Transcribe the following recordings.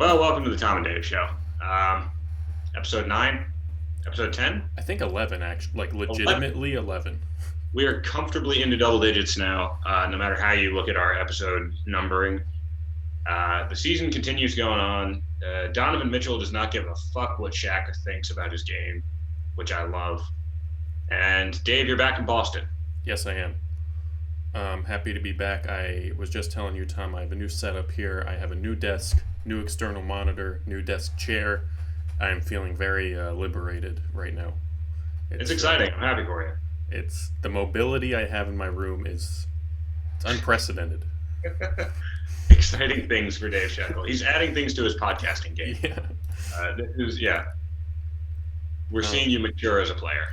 Well, welcome to the Tom and Dave Show. Episode 9, episode 10, I think 11 actually, like 11. legitimately 11. We are comfortably into double digits now, no matter how you look at our episode numbering. The season continues going on. Donovan Mitchell does not give a fuck what Shaq thinks about his game, which I love. And Dave, you're back in Boston. Yes, I am. Happy to be back. I was just telling you, Tom, I have a new setup here. I have a new desk, new external monitor, new desk chair. I am feeling very liberated right now. It's exciting. I'm happy for you. It's the mobility I have in my room is it's unprecedented. Exciting things for Dave Shekel. He's adding things to his podcasting game. Yeah. We're seeing you mature as a player.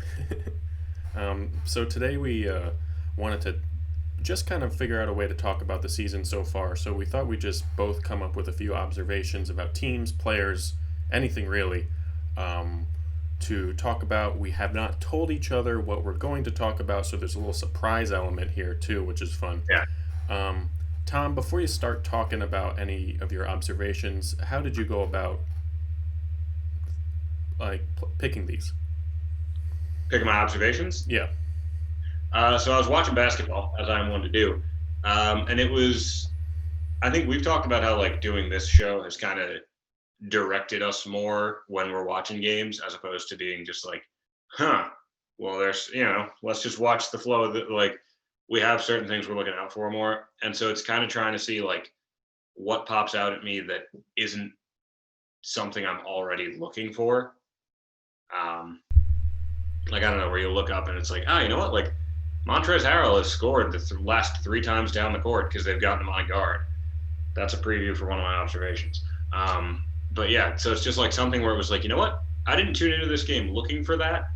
So today we wanted to just kind of figure out a way to talk about the season so far. So we thought we'd just both come up with a few observations about teams, players, anything really, to talk about. We have not told each other what we're going to talk about, so there's a little surprise element here too, which is fun. Yeah. Tom, before you start talking about any of your observations, how did you go about picking these? Picking my observations? Yeah. So I was watching basketball, as I'm one to do, and it was. I think we've talked about how doing this show has kind of directed us more when we're watching games, as opposed to being just well, there's let's just watch the flow of the we have certain things we're looking out for more, and so it's kind of trying to see what pops out at me that isn't something I'm already looking for. I don't know, where you look up and it's you know what, Montrezl Harrell has scored the last 3 times down the court because they've gotten him on guard. That's a preview for one of my observations. But yeah, so it's just something where it was you know what? I didn't tune into this game looking for that,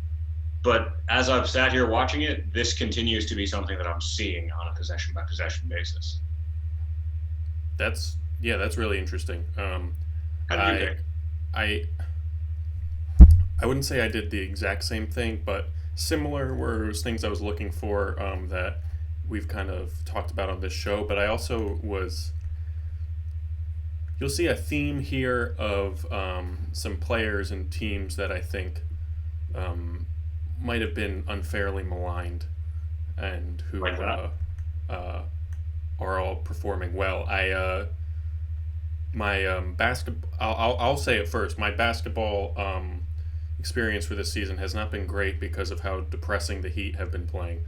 but as I've sat here watching it, this continues to be something that I'm seeing on a possession by possession basis. That's really interesting. How did you pick? I wouldn't say I did the exact same thing, but similar were things I was looking for that we've kind of talked about on this show. But I also was. You'll see a theme here of some players and teams that I think might have been unfairly maligned and who are all performing well. Basketball. I'll say it first. My basketball experience for this season has not been great because of how depressing the Heat have been playing.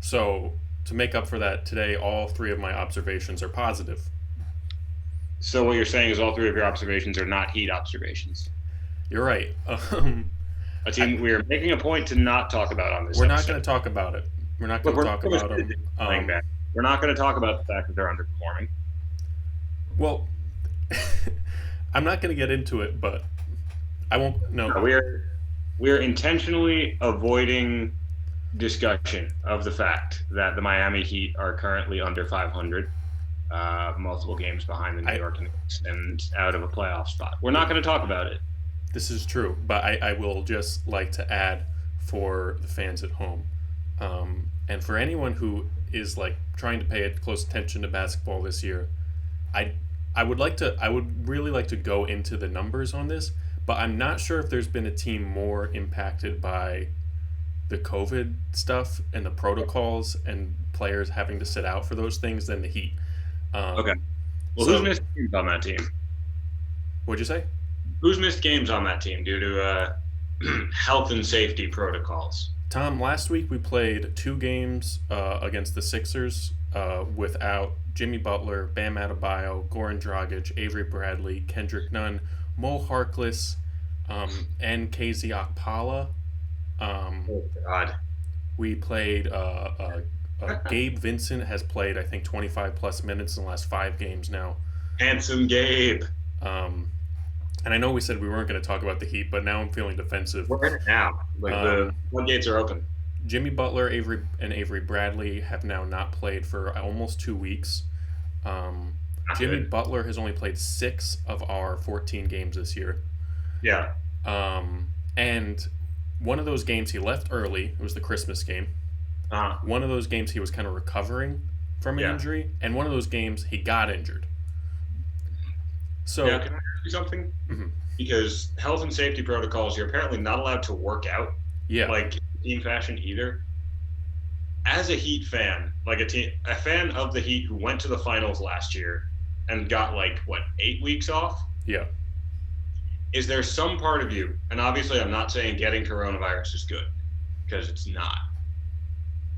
So to make up for that, today all 3 of my observations are positive. So what you're saying is all 3 of your observations are not Heat observations. You're right. A team we are making a point to not talk about on this. We're not going to talk about it. We're not going to talk about them. We're not going to talk about the fact that they're underperforming. Well, I'm not going to get into it, but I won't. No, we're intentionally avoiding discussion of the fact that the Miami Heat are currently under 500, multiple games behind the New York Knicks, and out of a playoff spot. We're not going to talk about it. This is true, but I will just like to add for the fans at home, and for anyone who is trying to pay close attention to basketball this year, I would really like to go into the numbers on this, but I'm not sure if there's been a team more impacted by the COVID stuff and the protocols and players having to sit out for those things than the Heat. Okay. Well, who's missed games on that team? What'd you say? Who's missed games on that team due to health and safety protocols? Tom, last week we played 2 games against the Sixers without Jimmy Butler, Bam Adebayo, Goran Dragic, Avery Bradley, Kendrick Nunn, Mo Harkless, and KZ Okpala. Oh, God. We played Gabe Vincent has played, I think, 25 plus minutes in the last 5 games now. Handsome Gabe. And I know we said we weren't going to talk about the Heat, but now I'm feeling defensive. We're in it now. The floodgates are open. Jimmy Butler, Avery Bradley have now not played for almost 2 weeks. Jimmy Butler has only played 6 of our 14 games this year. Yeah. And one of those games he left early. It was the Christmas game. One of those games he was kind of recovering from an injury, and one of those games he got injured. Now, So, can I ask you something? mhm, Because health and safety protocols, you're apparently not allowed to work out yeah, like team fashion either. As a Heat fan, like a fan of the Heat who went to the finals last year and got like what 8 weeks off, yeah. is there some part of you? And obviously, I'm not saying getting coronavirus is good because it's not.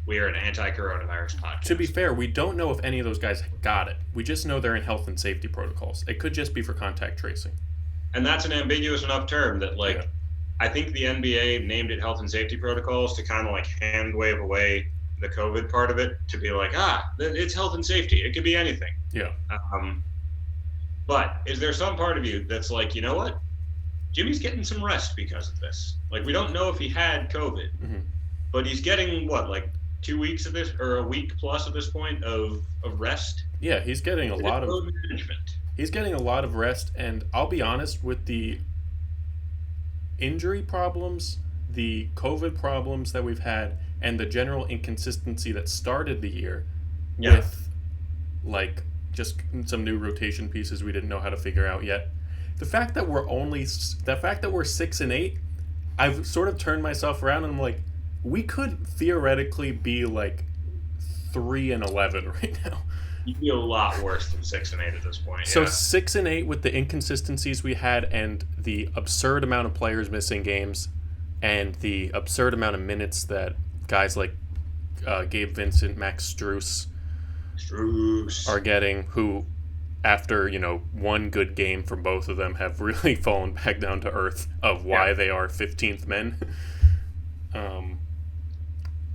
We are an anti-coronavirus To be podcast, fair, we don't know if any of those guys got it. We just know they're in health and safety protocols. It could just be for contact tracing. and that's an ambiguous enough term that Yeah, like I think the NBA named it health and safety protocols to kind of like hand wave away the COVID part of it to be like, it's health and safety. It could be anything. yeah. Um, but is there some part of you that's like, you know what? Jimmy's getting some rest because of this. Like, we don't know if he had COVID, Hmm. but he's getting what, like 2 weeks of this, or a week plus at this point of rest. Yeah, Management. he's getting a lot of rest, and I'll be honest with the injury problems, the COVID problems that we've had, and the general inconsistency that started the year Yeah. with like just some new rotation pieces we didn't know how to figure out yet. The fact that we're 6-8, I've sort of turned myself around and I'm like, we could theoretically be like 3-11 right now. You'd be a lot worse than 6-8 at this point. So Yeah. 6-8 with the inconsistencies we had and the absurd amount of players missing games, and the absurd amount of minutes that guys like Gabe Vincent, Max Struess Struce. are getting, who after one good game from both of them have really fallen back down to earth of why Yeah. they are 15th men. um,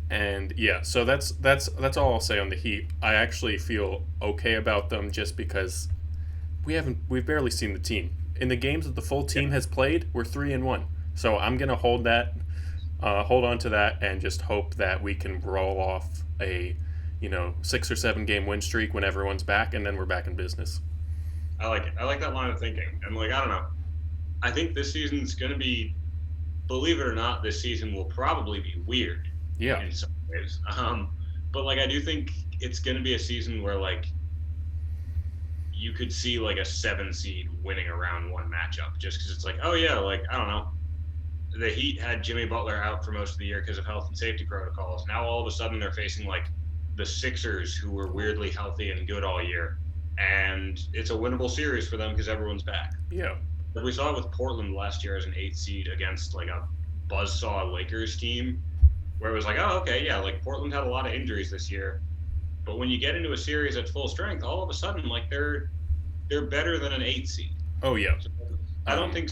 and yeah, so that's all I'll say on the Heat. I actually feel okay about them just because we've barely seen the team. In the games that the full team has played, we're 3-1. So I'm gonna hold on to that, and just hope that we can roll off a 6 or 7 game win streak when everyone's back, and then we're back in business. I like it. I like that line of thinking. And like, I don't know. I think this season's going to be, believe it or not, this season will probably be weird Yeah, in some ways. But like, I do think it's going to be a season where like you could see like a 7 seed winning a round 1 matchup just because it's like, oh yeah, like I don't know. The Heat had Jimmy Butler out for most of the year because of health and safety protocols. Now all of a sudden they're facing like the Sixers, who were weirdly healthy and good all year, and it's a winnable series for them because everyone's back. yeah, Like we saw it with Portland last year as an 8th seed against like a buzzsaw Lakers team, where it was like, oh, okay, yeah, like Portland had a lot of injuries this year, but when you get into a series at full strength, all of a sudden, like they're better than an 8th seed. oh yeah. So I don't think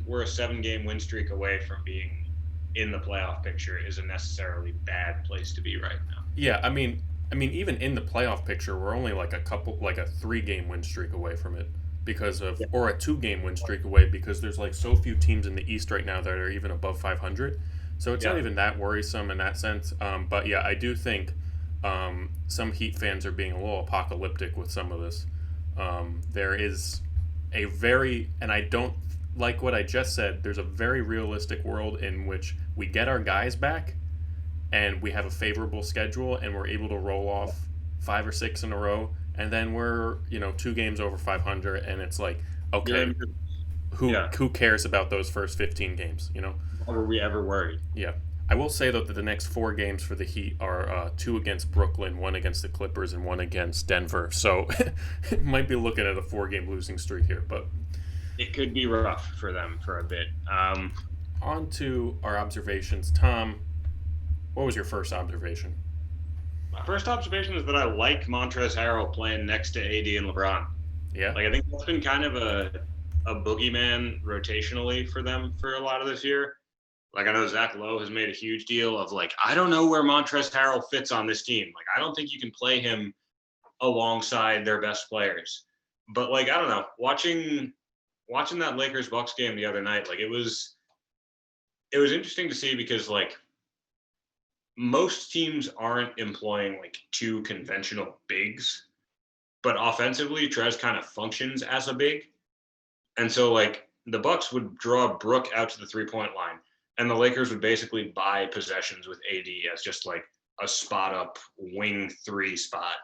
we're a 7-game win streak away from being in the playoff picture is a necessarily bad place to be right now. Yeah, I mean, even in the playoff picture, we're only like a 3-game win streak away from it because of, or a 2-game win streak away, because there's like so few teams in the East right now that are even above 500. So it's not Yeah. even that worrisome in that sense. But yeah, I do think some Heat fans are being a little apocalyptic with some of this. There is and I don't like what I just said. There's a very realistic world in which we get our guys back, and we have a favorable schedule, and we're able to roll off 5 or 6 in a row, and then we're 2 games over 500, and it's like, okay, who cares about those first 15 games? Were we ever worried? Yeah. I will say though that the next 4 games for the Heat are 2 against Brooklyn, 1 against the Clippers, and 1 against Denver. So it might be looking at a 4-game losing streak here, but It could be rough for them for a bit. on to our observations. Tom, what was your first observation? My first observation is that I like Montrezl Harrell playing next to AD and LeBron. Yeah. Like I think that's been kind of a boogeyman rotationally for them for a lot of this year. Like I know Zach Lowe has made a huge deal of like, I don't know where Montrezl Harrell fits on this team. Like I don't think you can play him alongside their best players. But like I don't know, watching that Lakers Bucks game the other night, like it was interesting to see because like most teams aren't employing like 2 conventional bigs, but offensively Trez kind of functions as a big. And so like the Bucks would draw Brook out to the 3-point line, and the Lakers would basically buy possessions with AD as just like a spot up wing 3 spot.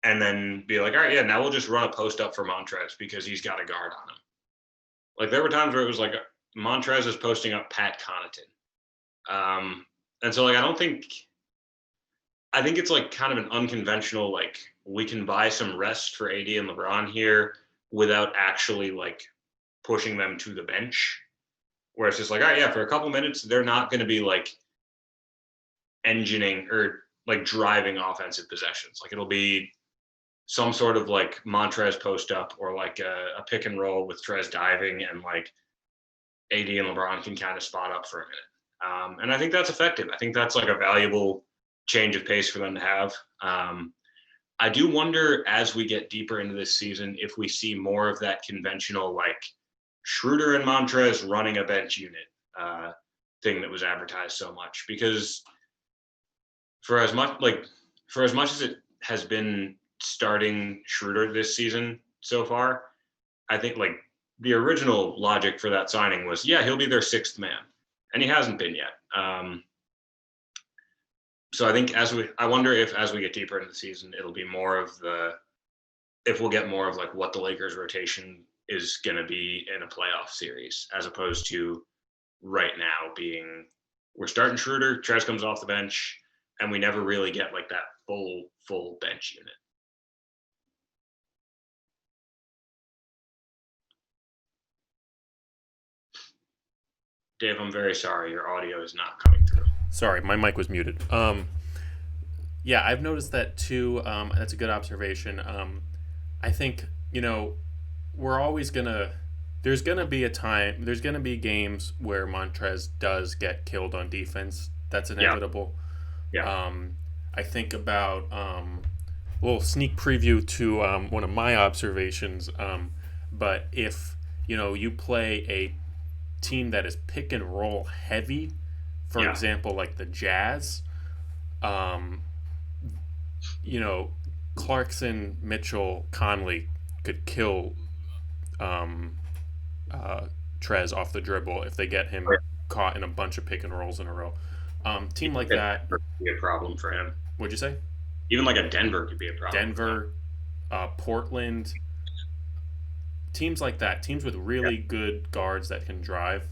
and then be like, all right, yeah, now we'll just run a post up for Montrez because he's got a guard on him. Like there were times where it was like Montrez is posting up Pat Connaughton. And so like I think it's like kind of an unconventional, like we can buy some rest for AD and LeBron here without actually like pushing them to the bench. Where it's just like, all right, yeah, for a couple minutes, they're not going to be like engineering or like driving offensive possessions. Like it'll be some sort of like Montrez post up or like a pick and roll with Trez diving, and like AD and LeBron can kind of spot up for a minute. And I think that's effective. I think that's like a valuable change of pace for them to have. I do wonder as we get deeper into this season if we see more of that conventional like Schroeder and Montrez running a bench unit thing that was advertised so much, because for as much as it has been starting Schroeder this season so far, I think like the original logic for that signing was, yeah, he'll be their sixth man, and he hasn't been yet. So I think I wonder if as we get deeper into the season, it'll be more of if we'll get more of like what the Lakers rotation is going to be in a playoff series, as opposed to right now being we're starting Schroeder, Trez comes off the bench, and we never really get like that full bench unit. Dave, I'm very sorry. Your audio is not coming through. Sorry, my mic was muted. Yeah, I've noticed that too. That's a good observation. I think, we're always there's gonna be a time, there's gonna be games where Montrez does get killed on defense. That's inevitable. Yeah. I think about a little sneak preview to one of my observations. But if you play a team that is pick and roll heavy, for example, like the Jazz, Clarkson, Mitchell, Conley could kill Trez off the dribble if they get him caught in a bunch of pick and rolls in a row. Team like that could be a problem for him. What'd you say? Even like a Denver could be a problem. Denver, Portland, teams like that, teams with really good guards that can drive,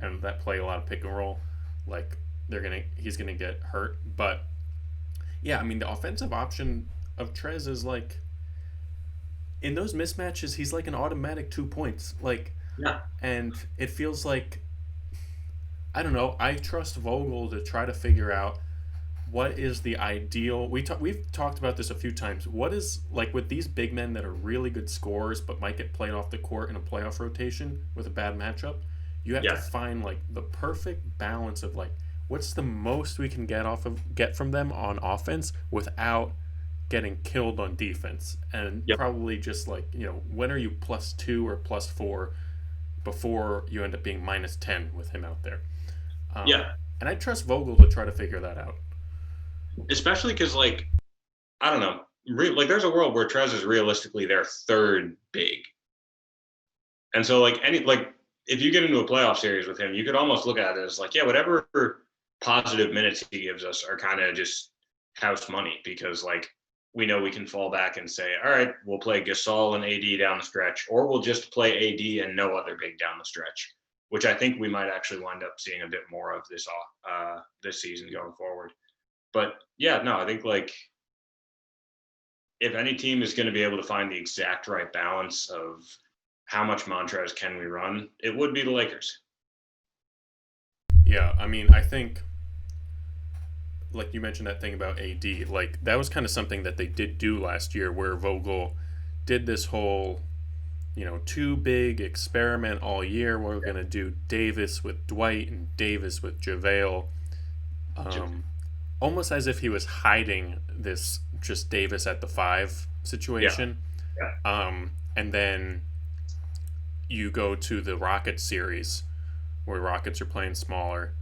and that play a lot of pick and roll, like he's gonna get hurt. But yeah, I mean the offensive option of Trez is like in those mismatches, he's like an automatic 2 points. Like, and it feels like I don't know. I trust Vogel to try to figure out what is the ideal. We've talked about this a few times. What is like with these big men that are really good scorers but might get played off the court in a playoff rotation with a bad matchup? You have to find like the perfect balance of like what's the most we can get from them on offense without getting killed on defense, and probably just like when are you +2 or +4 before you end up being -10 with him out there. And I trust Vogel to try to figure that out. Especially because, like, I don't know, like there's a world where Trez is realistically their third big, and so like if you get into a playoff series with him, you could almost look at it as like, whatever positive minutes he gives us are kind of just house money, because like we know we can fall back and say, all right, we'll play Gasol and AD down the stretch, or we'll just play AD and no other big down the stretch, which I think we might actually wind up seeing a bit more of this season going forward. But I think like if any team is going to be able to find the exact right balance of how much Montrez can we run, it would be the Lakers. Yeah, I mean, I think like you mentioned that thing about AD, like that was kind of something that they did do last year, where Vogel did this whole, too big experiment all year. We're going to do Davis with Dwight and Davis with JaVale. Almost as if he was hiding this just Davis at the 5 situation. And then you go to the Rockets series where Rockets are playing smaller.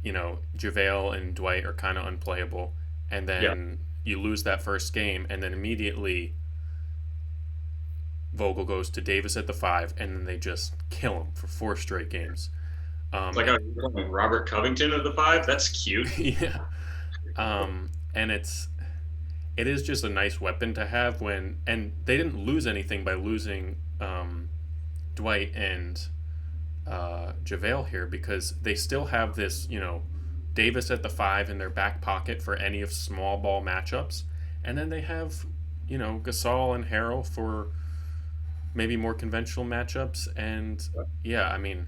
JaVale and Dwight are kind of unplayable. And then you lose that first game, and then immediately Vogel goes to Davis at the 5, and then they just kill him for 4 straight games. It's like Robert Covington at the 5. That's cute. And it is just a nice weapon to have when, and they didn't lose anything by losing Dwight and JaVale here, because they still have this, Davis at the 5 in their back pocket for any of small ball matchups, and then they have, Gasol and Harrell for maybe more conventional matchups. And yeah, I mean,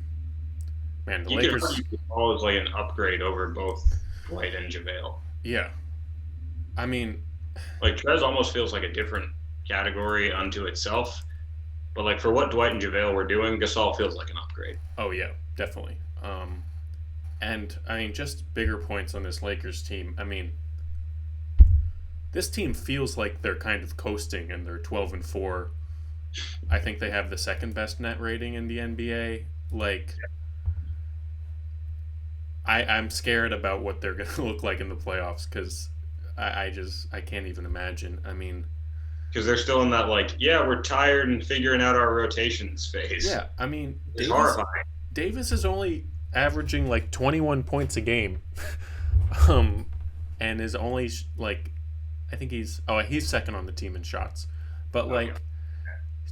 man, the You could Lakers. argue Gasol is like an upgrade over both Dwight and JaVale. Yeah, I mean, Like Trez almost feels like a different category unto itself. But like for what Dwight and JaVale were doing, Gasol feels like an upgrade. oh yeah, definitely. And I mean, just bigger points on this Lakers team. I mean, this team feels like they're kind of coasting, and they're 12-4. I think they have the second best net rating in the NBA. Like, I'm scared about what they're going to look like in the playoffs, because I can't even imagine. I mean, Because they're still in that like, yeah, we're tired and figuring out our rotations phase. yeah, I mean, It's horrifying. Davis is only averaging like 21 points a game, and is only like, I think he's second on the team in shots, but like, Okay.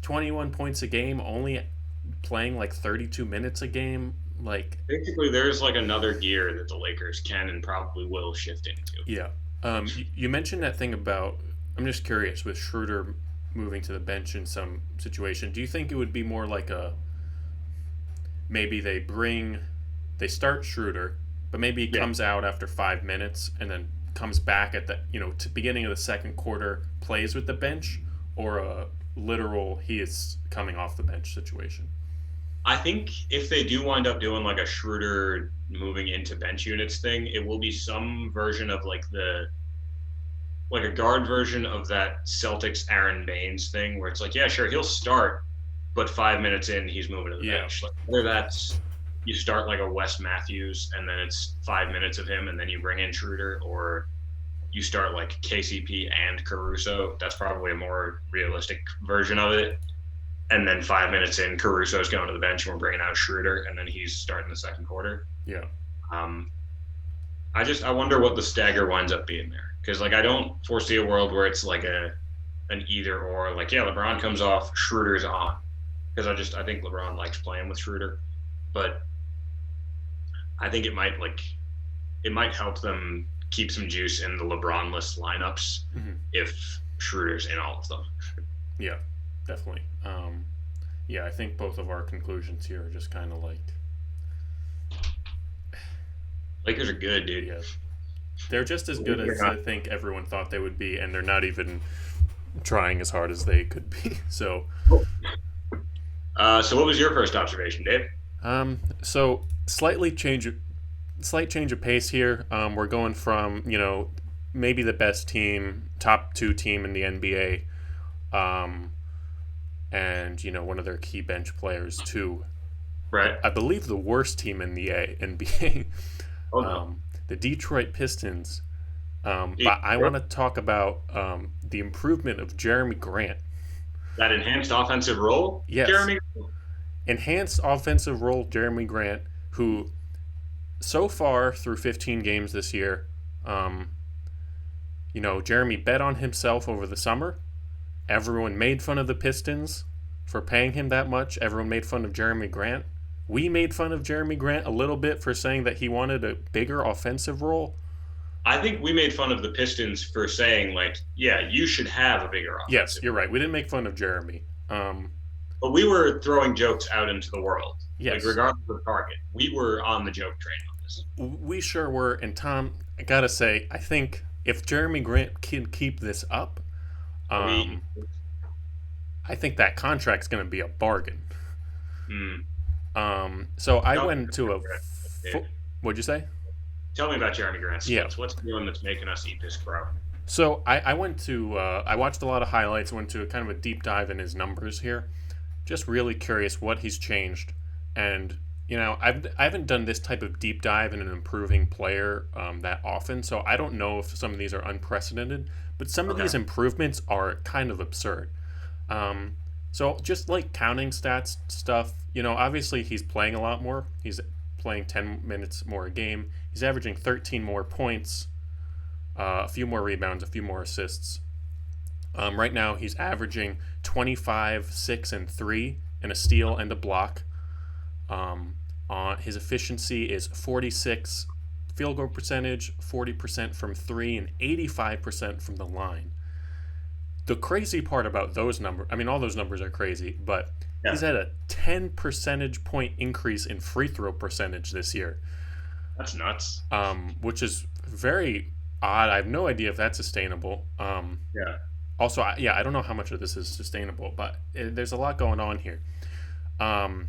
21 points a game, only playing like 32 minutes a game, like, Basically, there's like another gear that the Lakers can and probably will shift into. yeah. You mentioned that thing about, I'm just curious, with Schroeder moving to the bench in some situation. Do you think it would be more like maybe they start Schroeder, but maybe he Yeah. comes out after 5 minutes and then comes back at the beginning of the second quarter, plays with the bench, or a literal he is coming off the bench situation? I think if they do wind up doing like a Schroeder moving into bench units thing, it will be some version of like a guard version of that Celtics Aaron Baines thing where it's like, yeah, sure, he'll start, but 5 minutes in, he's moving to the Yeah. bench. Like, whether that's you start like a Wes Matthews and then it's 5 minutes of him and then you bring in Schroeder, or you start like KCP and Caruso. That's probably a more realistic version of it. And then 5 minutes in, Caruso's going to the bench and we're bringing out Schroeder, and then he's starting the second quarter. Yeah. Um, I wonder what the stagger winds up being there, because like I don't foresee a world where it's like an either or. Like, yeah, LeBron comes off, Schroeder's on, because I think LeBron likes playing with Schroeder, but I think it might help them keep some juice in the LeBron-less lineups Mhm. if Schroeder's in all of them. Yeah, definitely. Yeah, I think both of our conclusions here are just kind of like, Lakers are good, dude. yeah, they're just as good as I think everyone thought they would be, and they're not even trying as hard as they could be. So, So what was your first observation, Dave? so slight change of pace here. We're going from maybe the best team, top 2 team in the NBA, and one of their key bench players to, Right. I believe, the worst team in the NBA. Oh no. The Detroit Pistons. But I want to talk about the improvement of Jeremy Grant. That enhanced offensive role? Yes. Jeremy? Enhanced offensive role, Jeremy Grant, who so far through 15 games this year, Jeremy bet on himself over the summer. Everyone made fun of the Pistons for paying him that much. Everyone made fun of Jeremy Grant. We made fun of Jeremy Grant a little bit for saying that he wanted a bigger offensive role. I think we made fun of the Pistons for saying, like, yeah, you should have a bigger offensive. Yes, you're right. We didn't make fun of Jeremy. But we were throwing jokes out into the world. Yes. Like, regardless of the target. We were on the joke train on this. We sure were. And Tom, I gotta say, I think if Jeremy Grant can keep this up, I think that contract's going to be a bargain. So I went to a. What'd you say? Tell me about Jeremy Grant. Yeah. What's the one that's making us eat this crow? So I went to. I watched a lot of highlights. Went to kind of a deep dive in his numbers here. Just really curious what he's changed, and I haven't done this type of deep dive in an improving player that often. So I don't know if some of these are unprecedented, but some of these improvements are kind of absurd. So just like counting stats stuff, obviously he's playing a lot more. He's playing 10 minutes more a game. He's averaging 13 more points, a few more rebounds, a few more assists. Right now, he's averaging 25, 6, and 3, and a steal and a block. His efficiency is 46 field goal percentage, 40% from 3, and 85% from the line. The crazy part about those numbers, I mean, all those numbers are crazy, but he's Yeah, had a 10 percentage point increase in free throw percentage this year, that's nuts. which is very odd. I have no idea if that's sustainable. Yeah. Also, yeah, I don't know how much of this is sustainable, but there's a lot going on here. Um,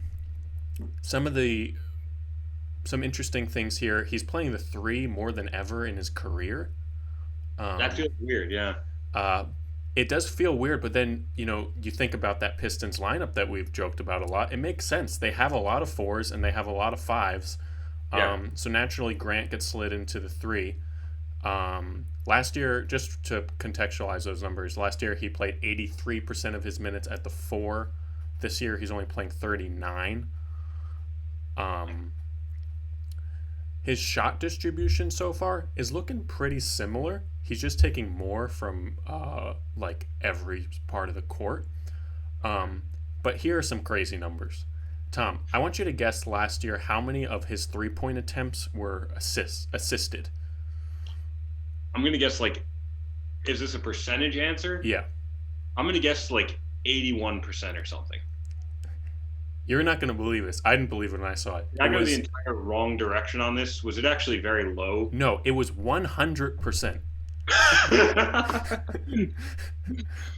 some of the some interesting things here. He's playing the three more than ever in his career. That Um, feels weird. Yeah. uh, it does feel weird, but then you think about that Pistons lineup that we've joked about a lot. It makes sense. They have a lot of fours and they have a lot of fives. Yeah. So naturally, Grant gets slid into the three. Last year, just to contextualize those numbers, last year he played 83% of his minutes at the four. This year he's only playing 39. Um, his shot distribution so far is looking pretty similar. He's just taking more from like every part of the court. Um, but here are some crazy numbers. Tom, I want you to guess last year how many of his 3-point attempts were assisted. I'm gonna guess like, is this a percentage answer? Yeah, I'm gonna guess like 81% or something. you're not going to believe this. I didn't believe it when I saw it. Did I It go the was entire wrong direction on this? Was it actually very low? no, it was 100%.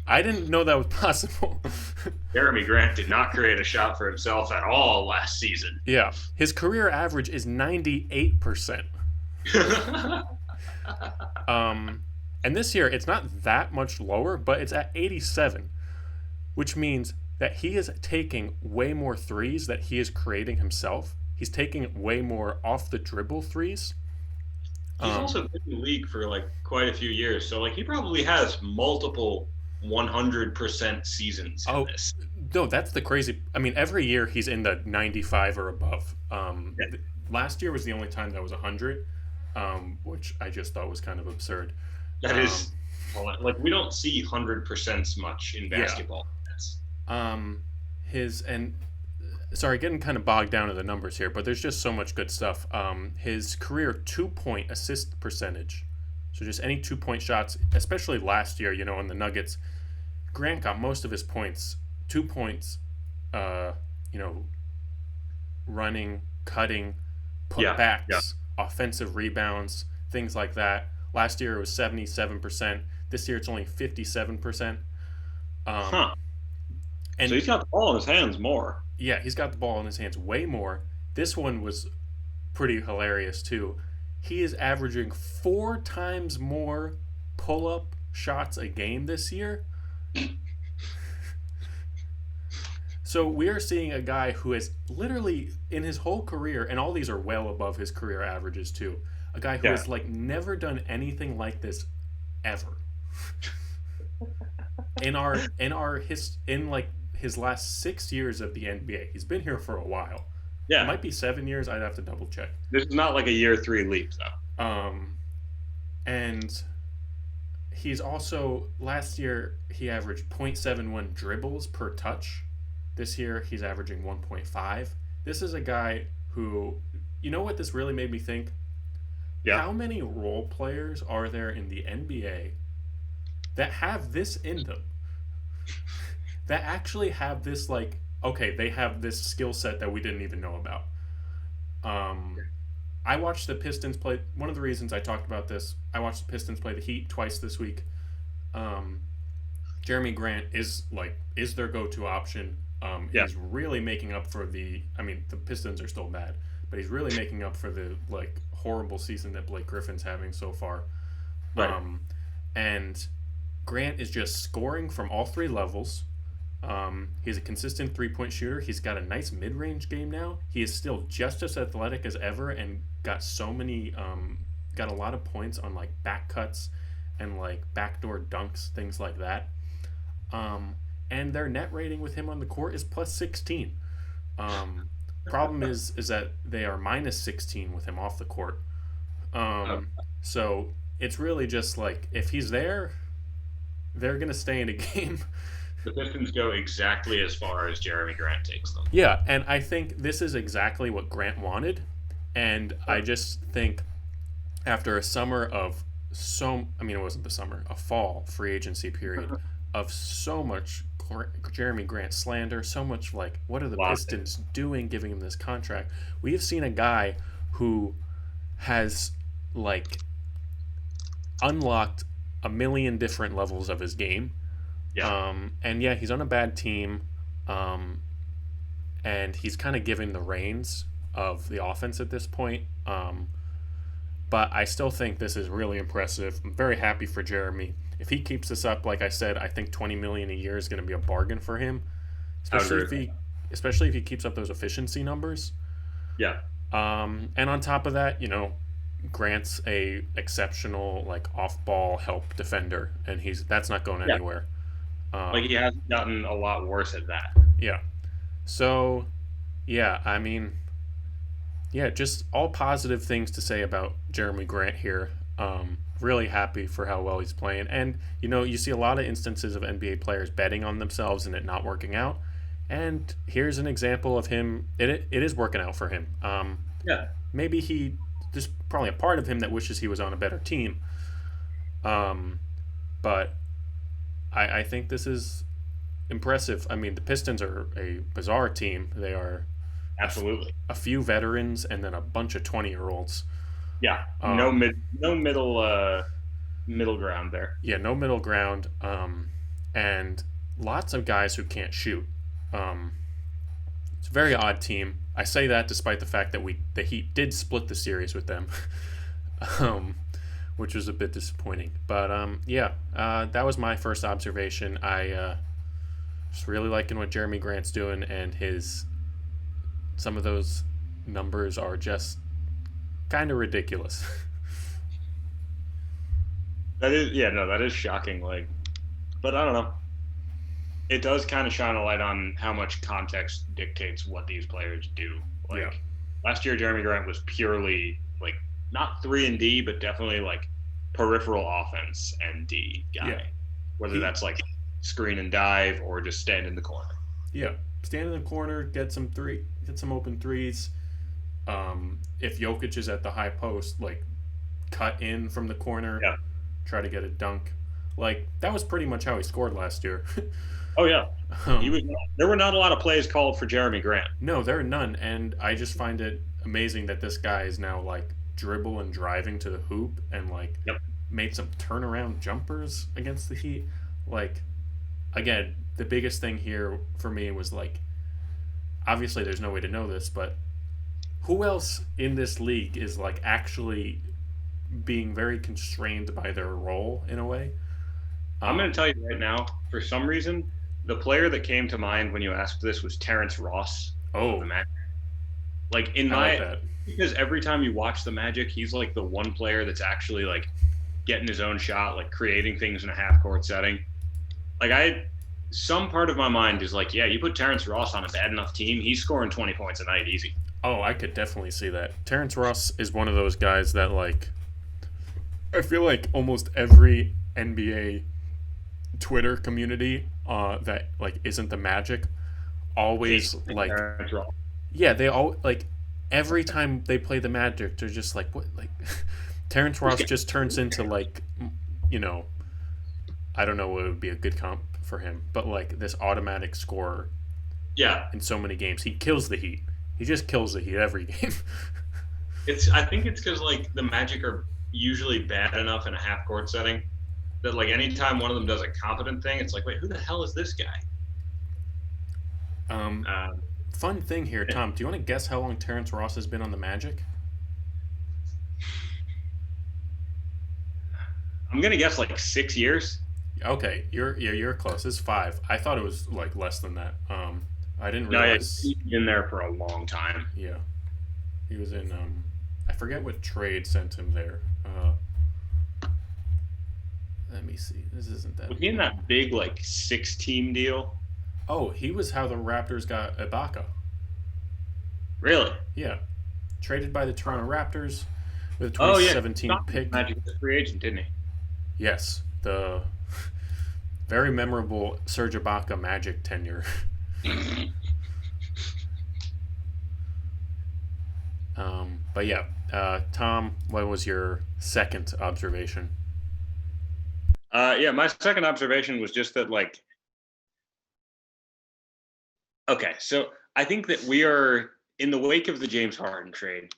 I didn't know that was possible. Jeremy Grant did not create a shot for himself at all last season. Yeah, his career average is 98%. And this year it's not that much lower, but it's at 87, which means that he is taking way more threes that he is creating himself. He's taking way more off the dribble threes. He's Um, also been in the league for like quite a few years, so like he probably has multiple 100% seasons in oh this. no, that's the crazy. I mean, every year he's in the 95 or above. Yeah. Last year was the only time that was 100, which I just thought was kind of absurd. That Um, is, like we don't see 100% much in Yeah. basketball. That's, His and sorry, getting kind of bogged down in the numbers here, but there's just so much good stuff. His career 2-point assist percentage, so just any 2-point shots, especially last year, in the Nuggets, Grant got most of his points, 2 points, uh, you know, running, cutting, yeah, yeah. putbacks, offensive rebounds, things like that. Last year it was 77%. This year it's only 57%. Um, Huh. and So he's got the ball in his hands more. yeah, he's got the ball in his hands way more. This one was pretty hilarious too. He is averaging 4 times more pull-up shots a game this year. So we are seeing a guy who has literally in his whole career, and all these are well above his career averages too. A guy who Yeah. has like never done anything like this ever. In like his last 6 years of the NBA. He's been here for a while. It Yeah. might be 7 years. I'd have to double check. This is not like a year three leap though. And he's also last year he averaged 0.71 dribbles per touch. This year he's averaging 1.5. This is a guy who, you know what this really made me think? Yeah. How many role players are there in the NBA that have this in them? That actually have this, like, okay, they have this skill set that we didn't even know about. I watched the Pistons play. One of the reasons I talked about this, I watched the Pistons play the Heat twice this week. Jeremy Grant is their go-to option. Yeah. He's really making up for the. I mean, the Pistons are still bad, but he's really making up for the horrible season that Blake Griffin's having so far. Right. And Grant is just scoring from all three levels. He's a consistent 3-point shooter. He's got a nice mid-range game now. He is still just as athletic as ever, and got got a lot of points on like back cuts and like backdoor dunks, things like that. And their net rating with him on the court is plus 16. Problem is that they are minus 16 with him off the court. So it's really just like if he's there, they're gonna stay in a game. The Pistons go exactly as far as Jeremy Grant takes them. Yeah, and I think this is exactly what Grant wanted, and I just think after a summer of I mean, it wasn't the summer, a fall free agency period of so much Jeremy Grant slander, so much like, what are the Pistons doing giving him this contract? We have seen a guy who has like unlocked a million different levels of his game. Yeah. And yeah, he's on a bad team. And he's kind of giving the reins of the offense at this point. But I still think this is really impressive. I'm very happy for Jeremy. If he keeps this up, like I said, I think $20 million a year is going to be a bargain for him, especially if he keeps up those efficiency numbers. Yeah. And on top of that, Grant's a exceptional like off-ball help defender, and that's not going anywhere. Like he hasn't gotten a lot worse at that. Yeah. So, yeah, I mean, yeah, just all positive things to say about Jeremy Grant here. Really happy for how well he's playing. And, you see a lot of instances of NBA players betting on themselves and it not working out. And here's an example of him. It is working out for him. Yeah. Maybe there's probably a part of him that wishes he was on a better team. But I think this is impressive. I mean, the Pistons are a bizarre team. They are absolutely a few veterans and then a bunch of 20-year-olds. Yeah, no middle ground there. Yeah, no middle ground, and lots of guys who can't shoot. It's a very odd team. I say that despite the fact that the Heat did split the series with them, which was a bit disappointing. But that was my first observation. I just really liking what Jeremy Grant's doing, and some of those numbers are just kind of ridiculous. That is shocking. But I don't know. It does kind of shine a light on how much context dictates what these players do. Last year, Jeremy Grant was purely not 3-and-D, but definitely peripheral offense and D guy. Yeah. Whether that's screen and dive or just stand in the corner. Yeah, stand in the corner, get some open threes. If Jokic is at the high post, cut in from the corner, try to get a dunk. That was pretty much how he scored last year. Oh yeah, there were not a lot of plays called for Jeremy Grant. No, there are none, and I just find it amazing that this guy is now dribble and driving to the hoop and made some turnaround jumpers against the Heat. Again, the biggest thing here for me was obviously there's no way to know this, but who else in this league is actually being very constrained by their role in a way? I'm going to tell you right now, for some reason, the player that came to mind when you asked this was Terrence Ross. Oh, the Magic. Because every time you watch the Magic, he's the one player that's actually getting his own shot, creating things in a half-court setting. Some part of my mind is you put Terrence Ross on a bad enough team, he's scoring 20 points a night easy. Oh, I could definitely see that. Terrence Ross is one of those guys that I feel like almost every NBA Twitter community that isn't the Magic always they all every time they play the Magic they're just what Terrence Ross just turns into I don't know what would be a good comp for him, but this automatic scorer. Yeah. In so many games, he kills the Heat. He just kills the Heat every game. I think it's because the Magic are usually bad enough in a half court setting that anytime one of them does a competent thing, it's wait, who the hell is this guy? Fun thing here, Tom. Do you want to guess how long Terrence Ross has been on the Magic? I'm gonna guess 6 years. Okay, you're close. It's 5. I thought it was less than that. I didn't realize. He's been there for a long time. Yeah, he was in. I forget what trade sent him there. Let me see. This isn't that. Was he in that big 6-team deal? Oh, he was how the Raptors got Ibaka. Really? Yeah, traded by the Toronto Raptors with a 2017 pick. Magic was a free agent, didn't he? Yes, the very memorable Serge Ibaka Magic tenure. But yeah, Tom, what was your second observation? Yeah, my second observation was just that, like, okay, so I think that we are in the wake of the James Harden trade.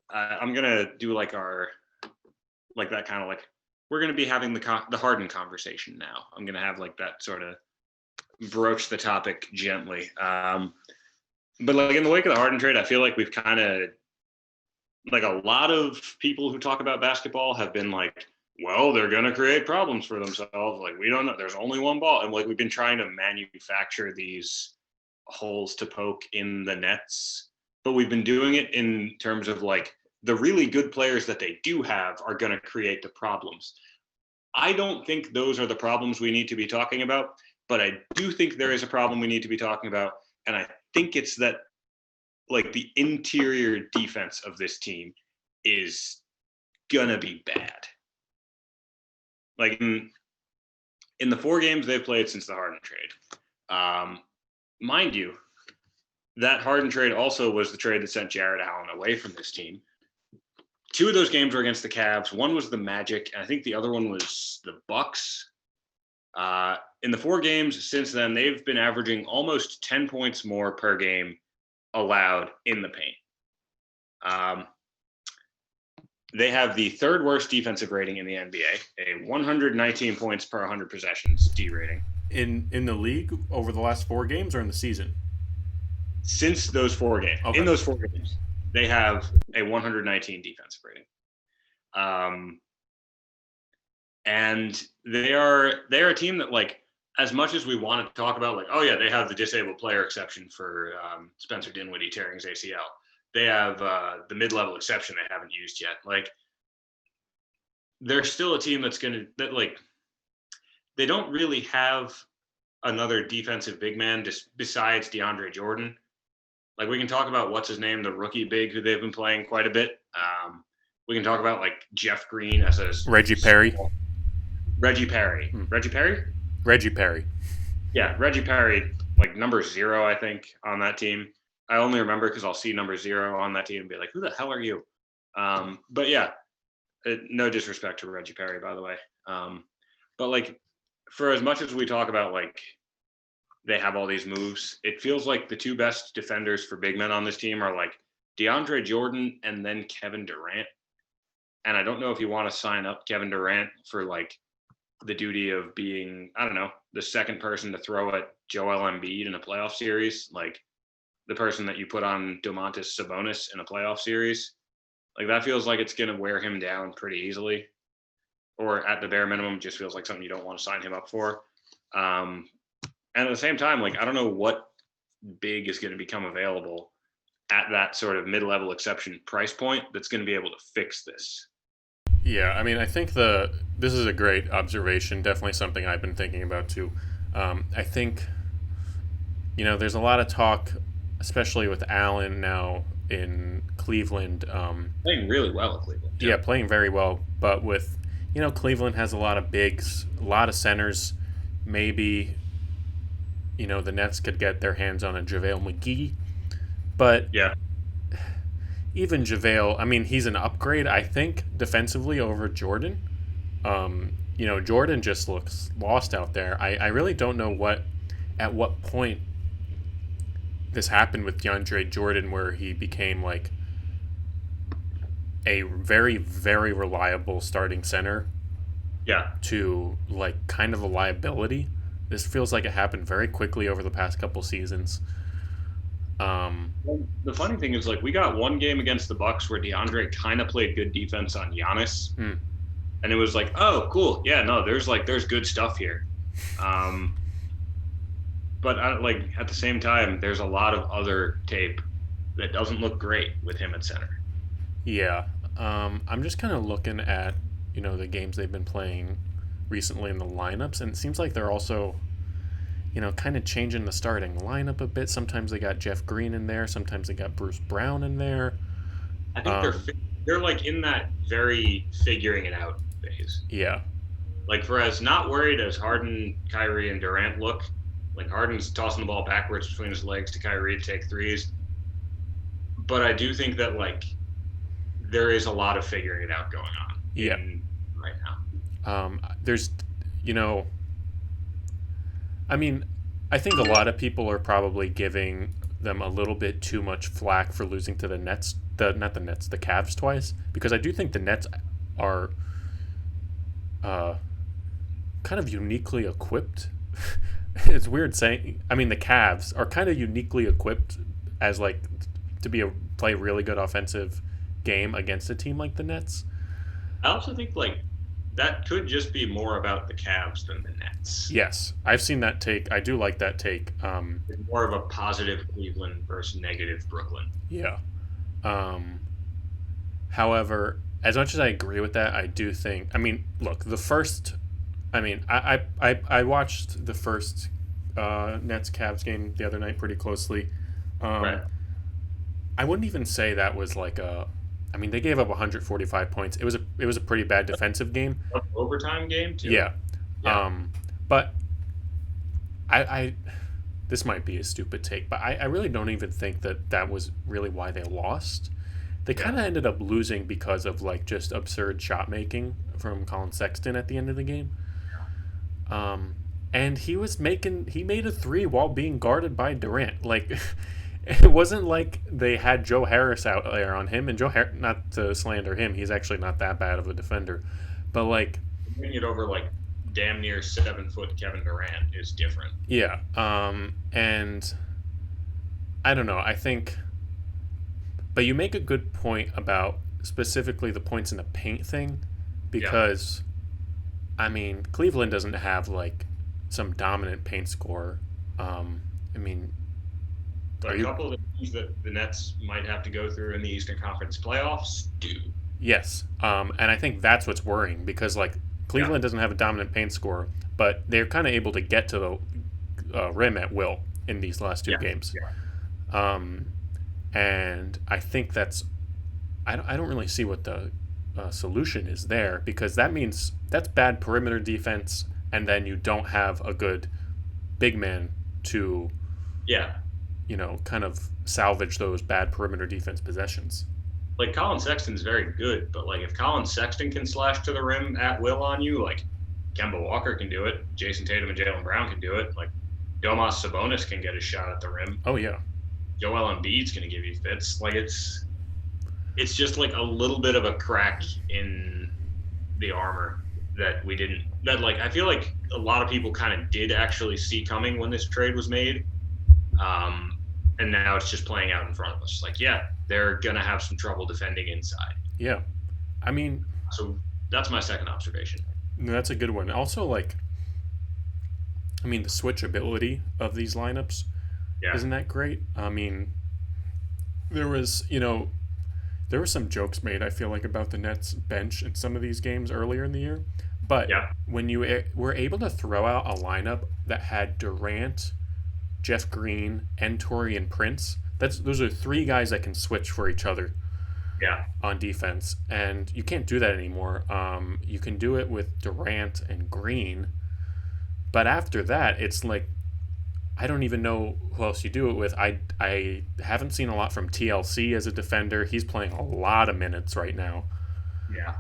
I'm gonna do like our like that kind of like we're gonna be having the Harden conversation now. I'm gonna have like that sort of broach the topic gently. But like in the wake of the Harden trade, I feel like we've kind of like a lot of people who talk about basketball have been like, well, they're going to create problems for themselves. Like, we don't know. There's only one ball. And like, we've been trying to manufacture these holes to poke in the nets, but we've been doing it in terms of like the really good players that they do have are going to create the problems. I don't think those are the problems we need to be talking about, but I do think there is a problem we need to be talking about. And I think it's that like the interior defense of this team is gonna be bad. Like in the 4 games they've played since the Harden trade, mind you, that Harden trade also was the trade that sent Jared Allen away from this team. 2 of those games were against the Cavs. One was the Magic, and I think the other one was the Bucks. In the 4 games since then, they've been averaging almost 10 points more per game allowed in the paint. They have the 3rd worst defensive rating in the NBA, a 119 points per 100 possessions D rating. In the league over the last 4 games or in the season? Since those 4 games. Okay. In those 4 games, they have a 119 defensive rating. And they are a team that, like, as much as we want to talk about, like, oh yeah, they have the disabled player exception for Spencer Dinwiddie tearing his ACL. They have the mid-level exception they haven't used yet. Like, they're still a team that they don't really have another defensive big man besides DeAndre Jordan. Like, we can talk about what's his name, the rookie big who they've been playing quite a bit. We can talk about like Jeff Green as a Reggie Perry. Reggie Perry. Reggie Perry? Reggie Perry. Yeah, Reggie Perry, like number 0, I think, on that team. I only remember because I'll see number 0 on that team and be like, who the hell are you? But yeah, no disrespect to Reggie Perry, by the way. But like, for as much as we talk about like they have all these moves, it feels like the 2 best defenders for big men on this team are like DeAndre Jordan and then Kevin Durant. And I don't know if you want to sign up Kevin Durant for like the duty of being, I don't know, the second person to throw at Joel Embiid in a playoff series, like the person that you put on Domantas Sabonis in a playoff series. Like, that feels like it's going to wear him down pretty easily, or at the bare minimum, just feels like something you don't want to sign him up for. And at the same time, like, I don't know what big is going to become available at that sort of mid-level exception price point that's going to be able to fix this. Yeah, I mean, I think this is a great observation. Definitely something I've been thinking about too. I think, there's a lot of talk, especially with Allen now in Cleveland. Playing really well at Cleveland. Yeah, playing very well. But with, Cleveland has a lot of bigs, a lot of centers. Maybe, the Nets could get their hands on a JaVale McGee. But yeah, even JaVale, I mean, he's an upgrade, I think, defensively over Jordan. Jordan just looks lost out there. I really don't know at what point this happened with DeAndre Jordan, where he became like a very, very reliable starting center. Yeah. To like kind of a liability. This feels like it happened very quickly over the past couple seasons. Well, the funny thing is, like, we got one game against the Bucks where DeAndre kind of played good defense on Giannis, and it was like, oh, cool, yeah, no, there's good stuff here. But at the same time, there's a lot of other tape that doesn't look great with him at center. Yeah, I'm just kind of looking at the games they've been playing recently in the lineups, and it seems like they're also kind of changing the starting lineup a bit. Sometimes they got Jeff Green in there. Sometimes they got Bruce Brown in there. I think they're like in that very figuring it out phase. Yeah. Like for as not worried as Harden, Kyrie, and Durant look, like Harden's tossing the ball backwards between his legs to Kyrie to take threes. But I do think that like there is a lot of figuring it out going on Yeah. right now. There's, you know, I mean, I think a lot of people are probably giving them a little bit too much flack for losing to the Nets, not the Nets, the Cavs twice, because I do think the Nets are uh, kind of uniquely equipped. It's weird saying. I mean, the Cavs are kind of uniquely equipped as like to be a play really good offensive game against a team like the Nets. I also think like that could just be more about the Cavs than the Nets. Yes, I've seen that take. I do like that take. It's more of a positive Cleveland versus negative Brooklyn. Yeah. Um, However, as much as I agree with that, I do think. I mean, look, the first. I mean, I watched the first Nets Cavs game the other night pretty closely. Right. I wouldn't even say that was like a. I mean, they gave up 145 points. It was a pretty bad defensive game. Overtime game too. Yeah. Yeah. But I this might be a stupid take, but I really don't even think that that was really why they lost. They kind of ended up losing because of like just absurd shot making from Colin Sexton at the end of the game. And he made a three while being guarded by Durant. Like it wasn't like they had Joe Harris out there on him, and not to slander him, he's actually not that bad of a defender, but like Bringing it over like damn near 7 foot Kevin Durant is different. yeah, and I don't know. I think, but you make a good point about specifically the points in the paint thing, because I mean Cleveland doesn't have like some dominant paint scorer. I mean, But a couple of the things that the Nets might have to go through in the Eastern Conference playoffs do. yes, and I think that's what's worrying because like Cleveland doesn't have a dominant paint scorer, but they're kind of able to get to the rim at will in these last two games. Yeah. And I think I don't really see what the solution is there, because that means that's bad perimeter defense, and then you don't have a good big man to Yeah. kind of salvage those bad perimeter defense possessions. Like Colin Sexton's very good, but like if Colin Sexton can slash to the rim at will on you, like Kemba Walker can do it, Jason Tatum and Jaylen Brown can do it, like Domas Sabonis can get a shot at the rim. Oh yeah. Joel Embiid's going to give you fits. Like it's just like a little bit of a crack in the armor that we didn't. That like I feel like a lot of people kind of did actually see coming when this trade was made, and now it's just playing out in front of us. Like yeah, they're going to have some trouble defending inside. Yeah. I mean, So that's my second observation. that's a good one. Also, like, I mean, the switchability of these lineups Yeah. isn't that great? I mean, there was, there were some jokes made, I feel like, about the Nets bench in some of these games earlier in the year. But when you were able to throw out a lineup that had Durant, Jeff Green, and Taurean Prince, those are three guys that can switch for each other Yeah. on defense, and you can't do that anymore. You can do it with Durant and Green, but after that, it's like I don't even know who else you do it with. I haven't seen a lot from TLC as a defender. He's playing a lot of minutes right now. Yeah.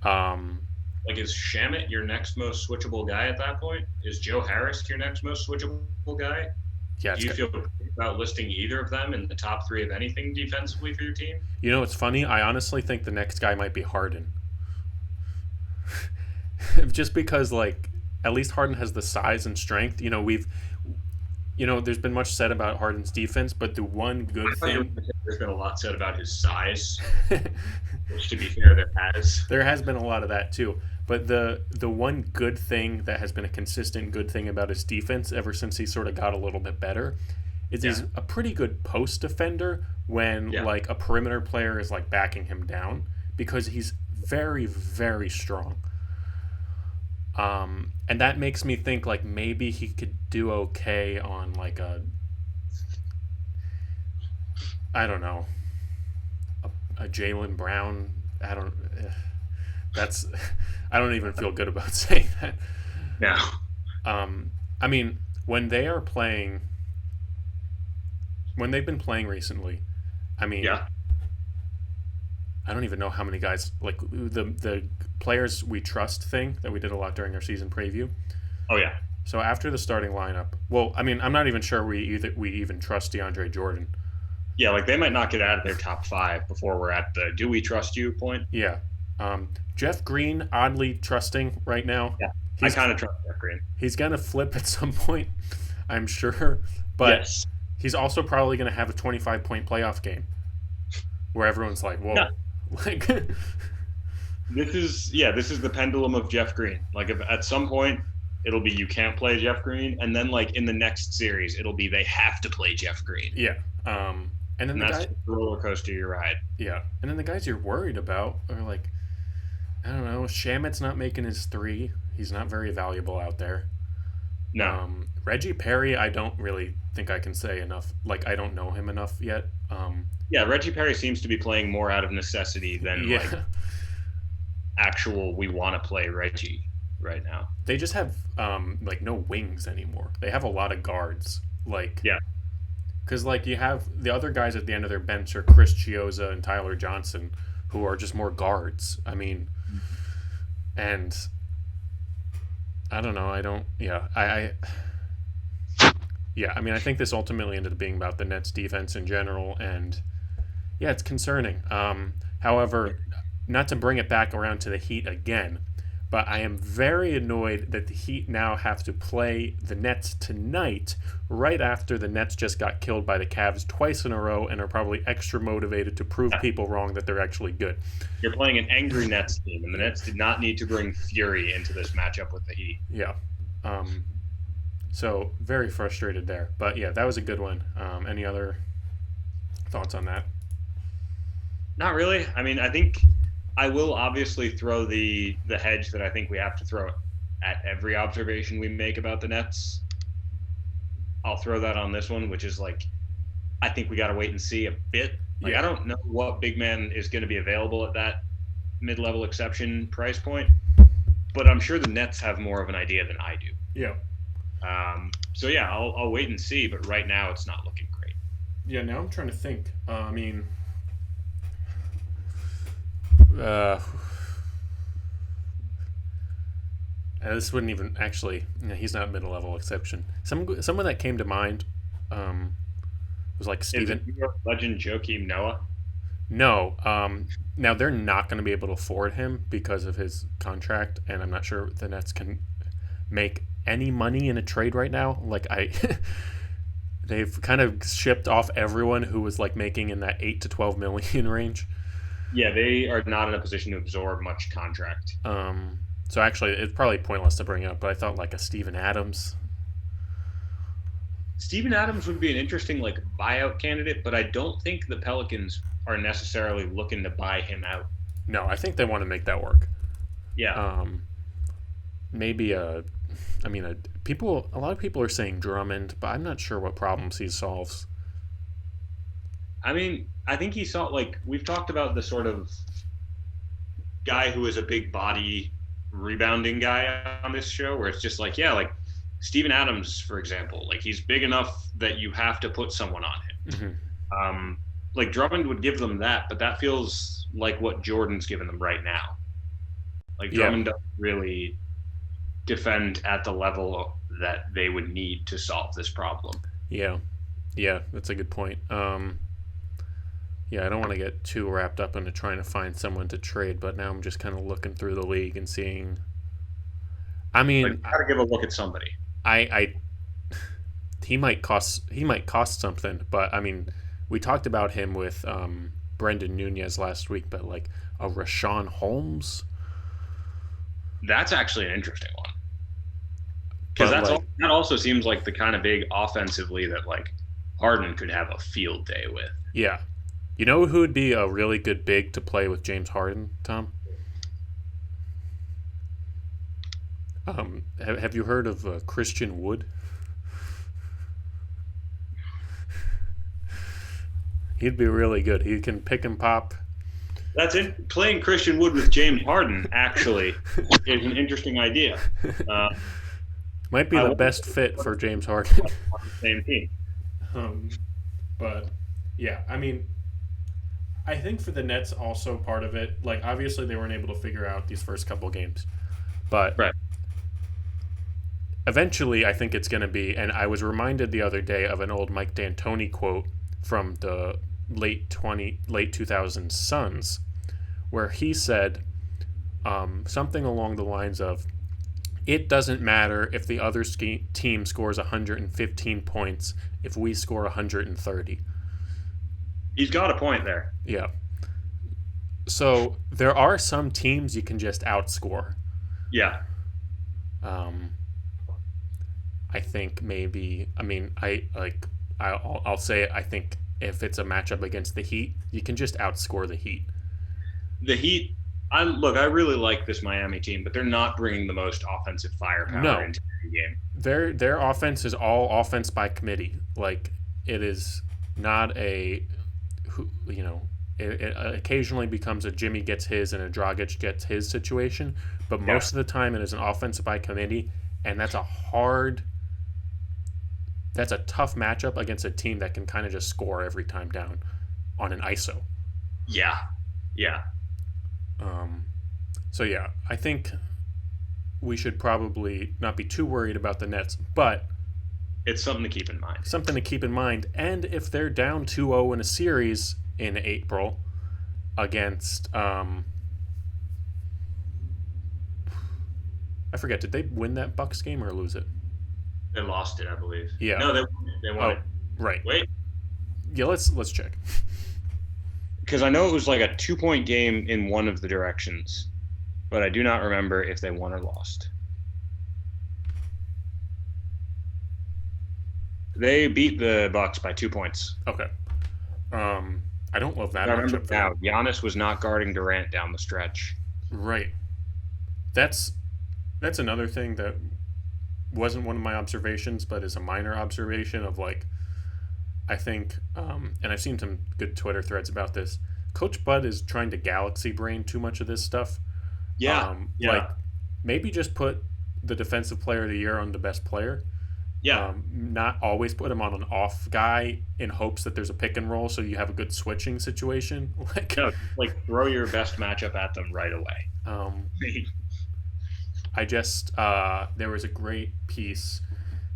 Um, Like is Shamit your next most switchable guy at that point? Is Joe Harris your next most switchable guy? yeah, Do you feel good about listing either of them in the top three of anything defensively for your team? it's funny. I honestly think the next guy might be Harden, just because like at least Harden has the size and strength. There's been much said about Harden's defense, but the one good thing There's been a lot said about his size, which to be fair, there has. there has been a lot of that too. But the one good thing that has been a consistent good thing about his defense ever since he sort of got a little bit better is he's a pretty good post defender when like a perimeter player is like backing him down, because he's very, very strong. And that makes me think like maybe he could do okay on like I don't know, a Jaylen Brown. I don't. That's I don't even feel good about saying that. No. I mean, when they are playing, when they've been playing recently, I mean, Yeah. I don't even know how many guys like the players we trust thing that we did a lot during our season preview. Oh yeah. So after the starting lineup, well, I mean, I'm not even sure we even trust DeAndre Jordan. Yeah, like they might not get out of their top 5 before we're at the "do we trust you" point. Yeah, Jeff Green oddly trusting right now. Yeah, I He's kind of trust Jeff Green. he's gonna flip at some point, I'm sure, but Yes. he's also probably gonna have a 25-point playoff game where everyone's like, Yeah. "Whoa!" Like, This is the pendulum of Jeff Green. Like if at some point it'll be you can't play Jeff Green, and then like in the next series it'll be they have to play Jeff Green. yeah. And then And the that's guy, the roller coaster you ride. yeah, and then the guys you're worried about are like, I don't know, Shamit's not making his three. He's not very valuable out there. No. Reggie Perry, I don't really think I can say enough. Like, I don't know him enough yet. Yeah, Reggie Perry seems to be playing more out of necessity than Yeah, like actual we want to play Reggie right now. they just have like no wings anymore. They have a lot of guards. Like, Yeah. because like you have the other guys at the end of their bench are Chris Chioza and Tyler Johnson, who are just more guards. I mean, and I don't know. I don't. Yeah, yeah. I mean, I think this ultimately ended up being about the Nets' defense in general, and yeah, it's concerning. However, not to bring it back around to the Heat again, but I am very annoyed that the Heat now have to play the Nets tonight, right after the Nets just got killed by the Cavs twice in a row and are probably extra motivated to prove people wrong that they're actually good. You're playing an angry Nets team, and the Nets did not need to bring fury into this matchup with the Heat. Yeah. So very frustrated there. But yeah, that was a good one. Any other thoughts on that? Not really. I mean, I think I will obviously throw the hedge that I think we have to throw at every observation we make about the Nets. I'll throw that on this one, which is like, I think we got to wait and see a bit. Like, Yeah. I don't know what big man is going to be available at that mid-level exception price point, but I'm sure the Nets have more of an idea than I do. Yeah. So yeah, I'll wait and see, but right now it's not looking great. Yeah, now I'm trying to think. I mean, uh, this wouldn't even actually. No, he's not middle level exception. Someone that came to mind was like Is Steven. it New York legend Joakim Noah? No. Now they're not going to be able to afford him because of his contract, and I'm not sure the Nets can make any money in a trade right now. Like they've kind of shipped off everyone who was like making in that 8 to 12 million range. Yeah, they are not in a position to absorb much contract. So actually, it's probably pointless to bring up, but I thought like a Steven Adams. Steven Adams would be an interesting like buyout candidate, but I don't think the Pelicans are necessarily looking to buy him out. No, I think they want to make that work. Yeah. Maybe a lot of people are saying Drummond, but I'm not sure what problems he solves. I mean, I think he saw like we've talked about the sort of guy who is a big body rebounding guy on this show where it's just like, yeah, like Steven Adams, for example, like he's big enough that you have to put someone on him. Mm-hmm. Like Drummond would give them that, but that feels like what Jordan's given them right now. Like Drummond doesn't really defend at the level that they would need to solve this problem. Yeah, that's a good point. Yeah, I don't want to get too wrapped up into trying to find someone to trade, but now I'm just kind of looking through the league and seeing. I mean, But you gotta give a look at somebody. I he might cost something, but I mean, we talked about him with Brendan Nunez last week, but like a Rashawn Holmes. That's actually an interesting one. Because But, that also seems like the kind of big offensively that like Harden could have a field day with. Yeah. You know who would be a really good big to play with James Harden, Tom? Have you heard of Christian Wood? He'd be really good. He can pick and pop. That's it. Playing Christian Wood with James Harden actually is an interesting idea. Uh, Might be I the wonder best fit for James Harden. on the same team. um, but yeah, I mean, I think for the Nets, also part of it, like obviously they weren't able to figure out these first couple games, but Right. eventually I think it's going to be. And I was reminded the other day of an old Mike D'Antoni quote from the late 2000s Suns, where he said something along the lines of, "It doesn't matter if the other team scores 115 points if we score 130." He's got a point there. Yeah. So there are some teams you can just outscore. Yeah. Um, I think maybe. I mean, I'll say it. I think if it's a matchup against the Heat, you can just outscore the Heat. The Heat. I really like this Miami team, but they're not bringing the most offensive firepower into the game. Their offense is all offense by committee. Like, it is not a, it occasionally becomes a Jimmy gets his and a Dragic gets his situation, but most of the time it is an offense by committee, and that's a tough matchup against a team that can kind of just score every time down on an ISO. Yeah. So yeah, I think we should probably not be too worried about the Nets, but it's something to keep in mind. Something to keep in mind. And if they're down 2-0 in a series in April against, I forget, did they win that Bucks game or lose it? They lost it, I believe. Yeah. No, they won it. Right. Wait. Yeah, let's check. Because I know it was like a 2-point game in one of the directions, but I do not remember if they won or lost. They beat the Bucks by 2 points. Okay. I don't love that. I remember now. Giannis was not guarding Durant down the stretch. Right. That's another thing that wasn't one of my observations, but is a minor observation of, like, I think, and I've seen some good Twitter threads about this. Coach Bud is trying to galaxy brain too much of this stuff. Yeah. Like, maybe just put the defensive player of the year on the best player. Yeah. Not always put him on an off guy in hopes that there's a pick and roll so you have a good switching situation. Like throw your best matchup at them right away. I just there was a great piece.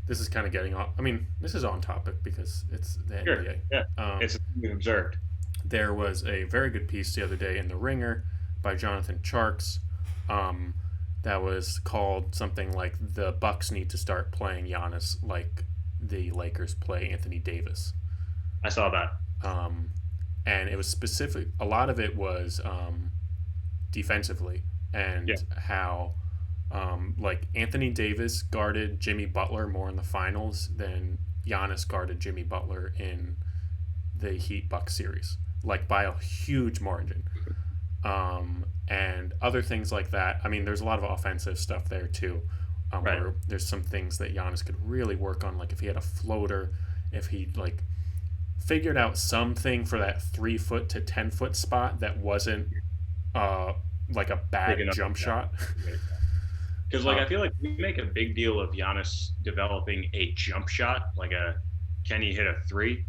This is kind of getting off. I mean, this is on topic because it's the NBA. Yeah, it's observed. There was a very good piece the other day in The Ringer by Jonathan Tjarks that was called something like "The Bucks need to start playing Giannis like the Lakers play Anthony Davis." I saw that. And it was specific. A lot of it was defensively and how. Like Anthony Davis guarded Jimmy Butler more in the finals than Giannis guarded Jimmy Butler in the Heat Bucks series, like by a huge margin. And other things like that. I mean, there's a lot of offensive stuff there too. Where there's some things that Giannis could really work on, like if he had a floater, if he like figured out something for that 3-foot to 10-foot spot that wasn't like a bad jump shot. Because, I feel like we make a big deal of Giannis developing a jump shot, like can he hit a 3?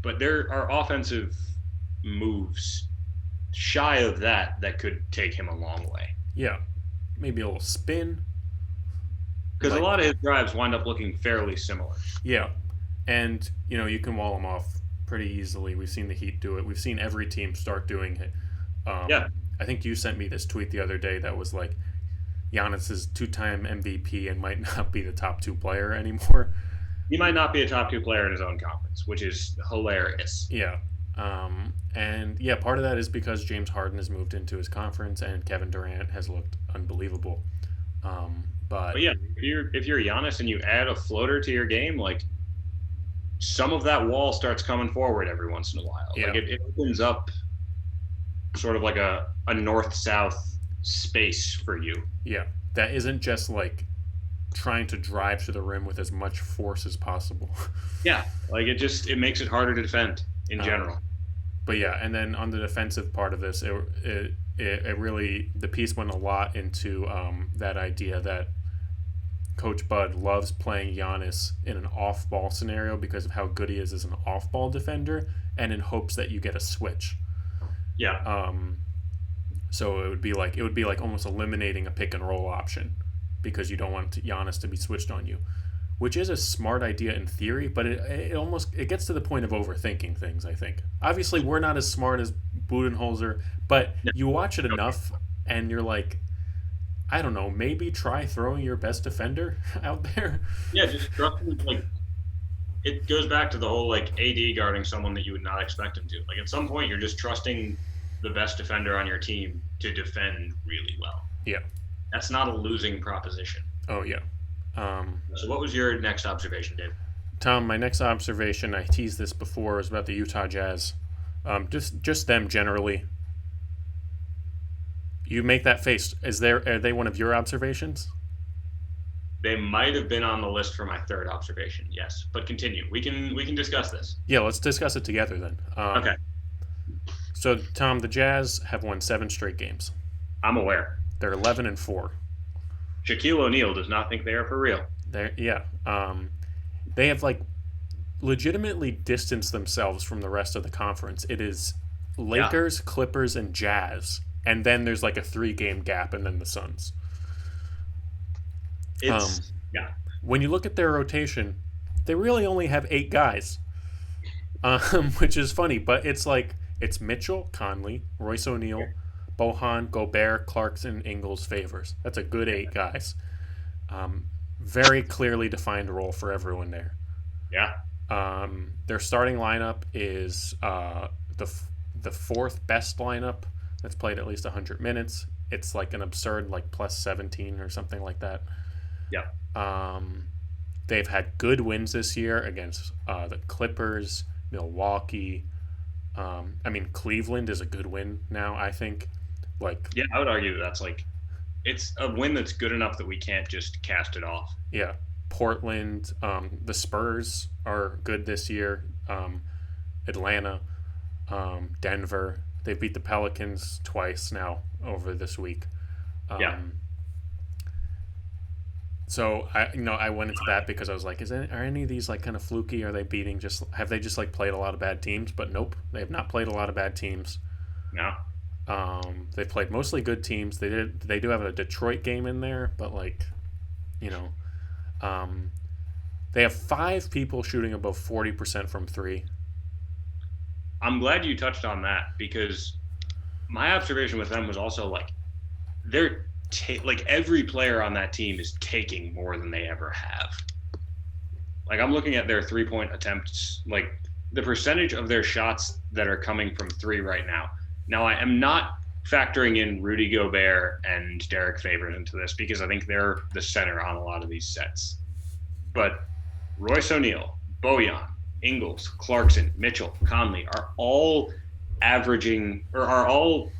But there are offensive moves shy of that could take him a long way. Yeah. Maybe a little spin. Because a lot of his drives wind up looking fairly similar. Yeah. And, you can wall him off pretty easily. We've seen the Heat do it. We've seen every team start doing it. I think you sent me this tweet the other day that was like, Giannis is 2-time MVP and might not be the top 2 player anymore. He might not be a top 2 player in his own conference, which is hilarious. Yeah. And part of that is because James Harden has moved into his conference and Kevin Durant has looked unbelievable. But yeah, if you're Giannis and you add a floater to your game, like some of that wall starts coming forward every once in a while. Yeah. Like it opens up sort of like a north-south space for you. Yeah, that isn't just like trying to drive to the rim with as much force as possible. Yeah, like it makes it harder to defend in general. But yeah, and then on the defensive part of this, it really the piece went a lot into that idea that Coach Bud loves playing Giannis in an off-ball scenario because of how good he is as an off-ball defender, and in hopes that you get a switch. Yeah. So it would be like almost eliminating a pick and roll option because you don't want Giannis to be switched on you, which is a smart idea in theory, but it gets to the point of overthinking things. I think obviously we're not as smart as Budenholzer, but you watch it enough and you're like, I don't know, maybe try throwing your best defender out there. Yeah, just trusting, like, it goes back to the whole like AD guarding someone that you would not expect him to. Like at some point, you're just trusting the best defender on your team to defend really well. Yeah. That's not a losing proposition. Oh yeah. So what was your next observation, Dave? Tom, my next observation, I teased this before, was about the Utah Jazz. Just them generally. You make that face. Are they one of your observations? They might have been on the list for my third observation. Yes, but continue. We can discuss this. Yeah, let's discuss it together then. Okay. So, Tom, the Jazz have won 7 straight games. I'm aware. They're 11-4. Shaquille O'Neal does not think they are for real. They have like legitimately distanced themselves from the rest of the conference. It is Lakers, Clippers, and Jazz, and then there's like a 3-game gap, and then the Suns. When you look at their rotation, they really only have 8 guys, which is funny. But it's Mitchell, Conley, Royce O'Neal, Bohan, Gobert, Clarkson, Ingles, Favors. That's a good 8 guys. Very clearly defined role for everyone there. Yeah. Their starting lineup is the 4th best lineup that's played at least 100 minutes. It's like an absurd plus 17 or something like that. Yeah. They've had good wins this year against the Clippers, Milwaukee. Cleveland is a good win now, I think. I would argue that's it's a win that's good enough that we can't just cast it off. Yeah. Portland, the Spurs are good this year. Atlanta, Denver. They beat the Pelicans twice now over this week. So I went into that because I was like, are any of these kind of fluky? Are they have they just played a lot of bad teams? But nope, they have not played a lot of bad teams. No. They've played mostly good teams. They do have a Detroit game in there, but they have 5 people shooting above 40% from 3. I'm glad you touched on that because my observation with them was also they're every player on that team is taking more than they ever have. I'm looking at their 3-point attempts, the percentage of their shots that are coming from 3 right now. Now, I am not factoring in Rudy Gobert and Derek Favors into this because I think they're the center on a lot of these sets. But Royce O'Neal, Bojan, Ingles, Clarkson, Mitchell, Conley are all averaging or are all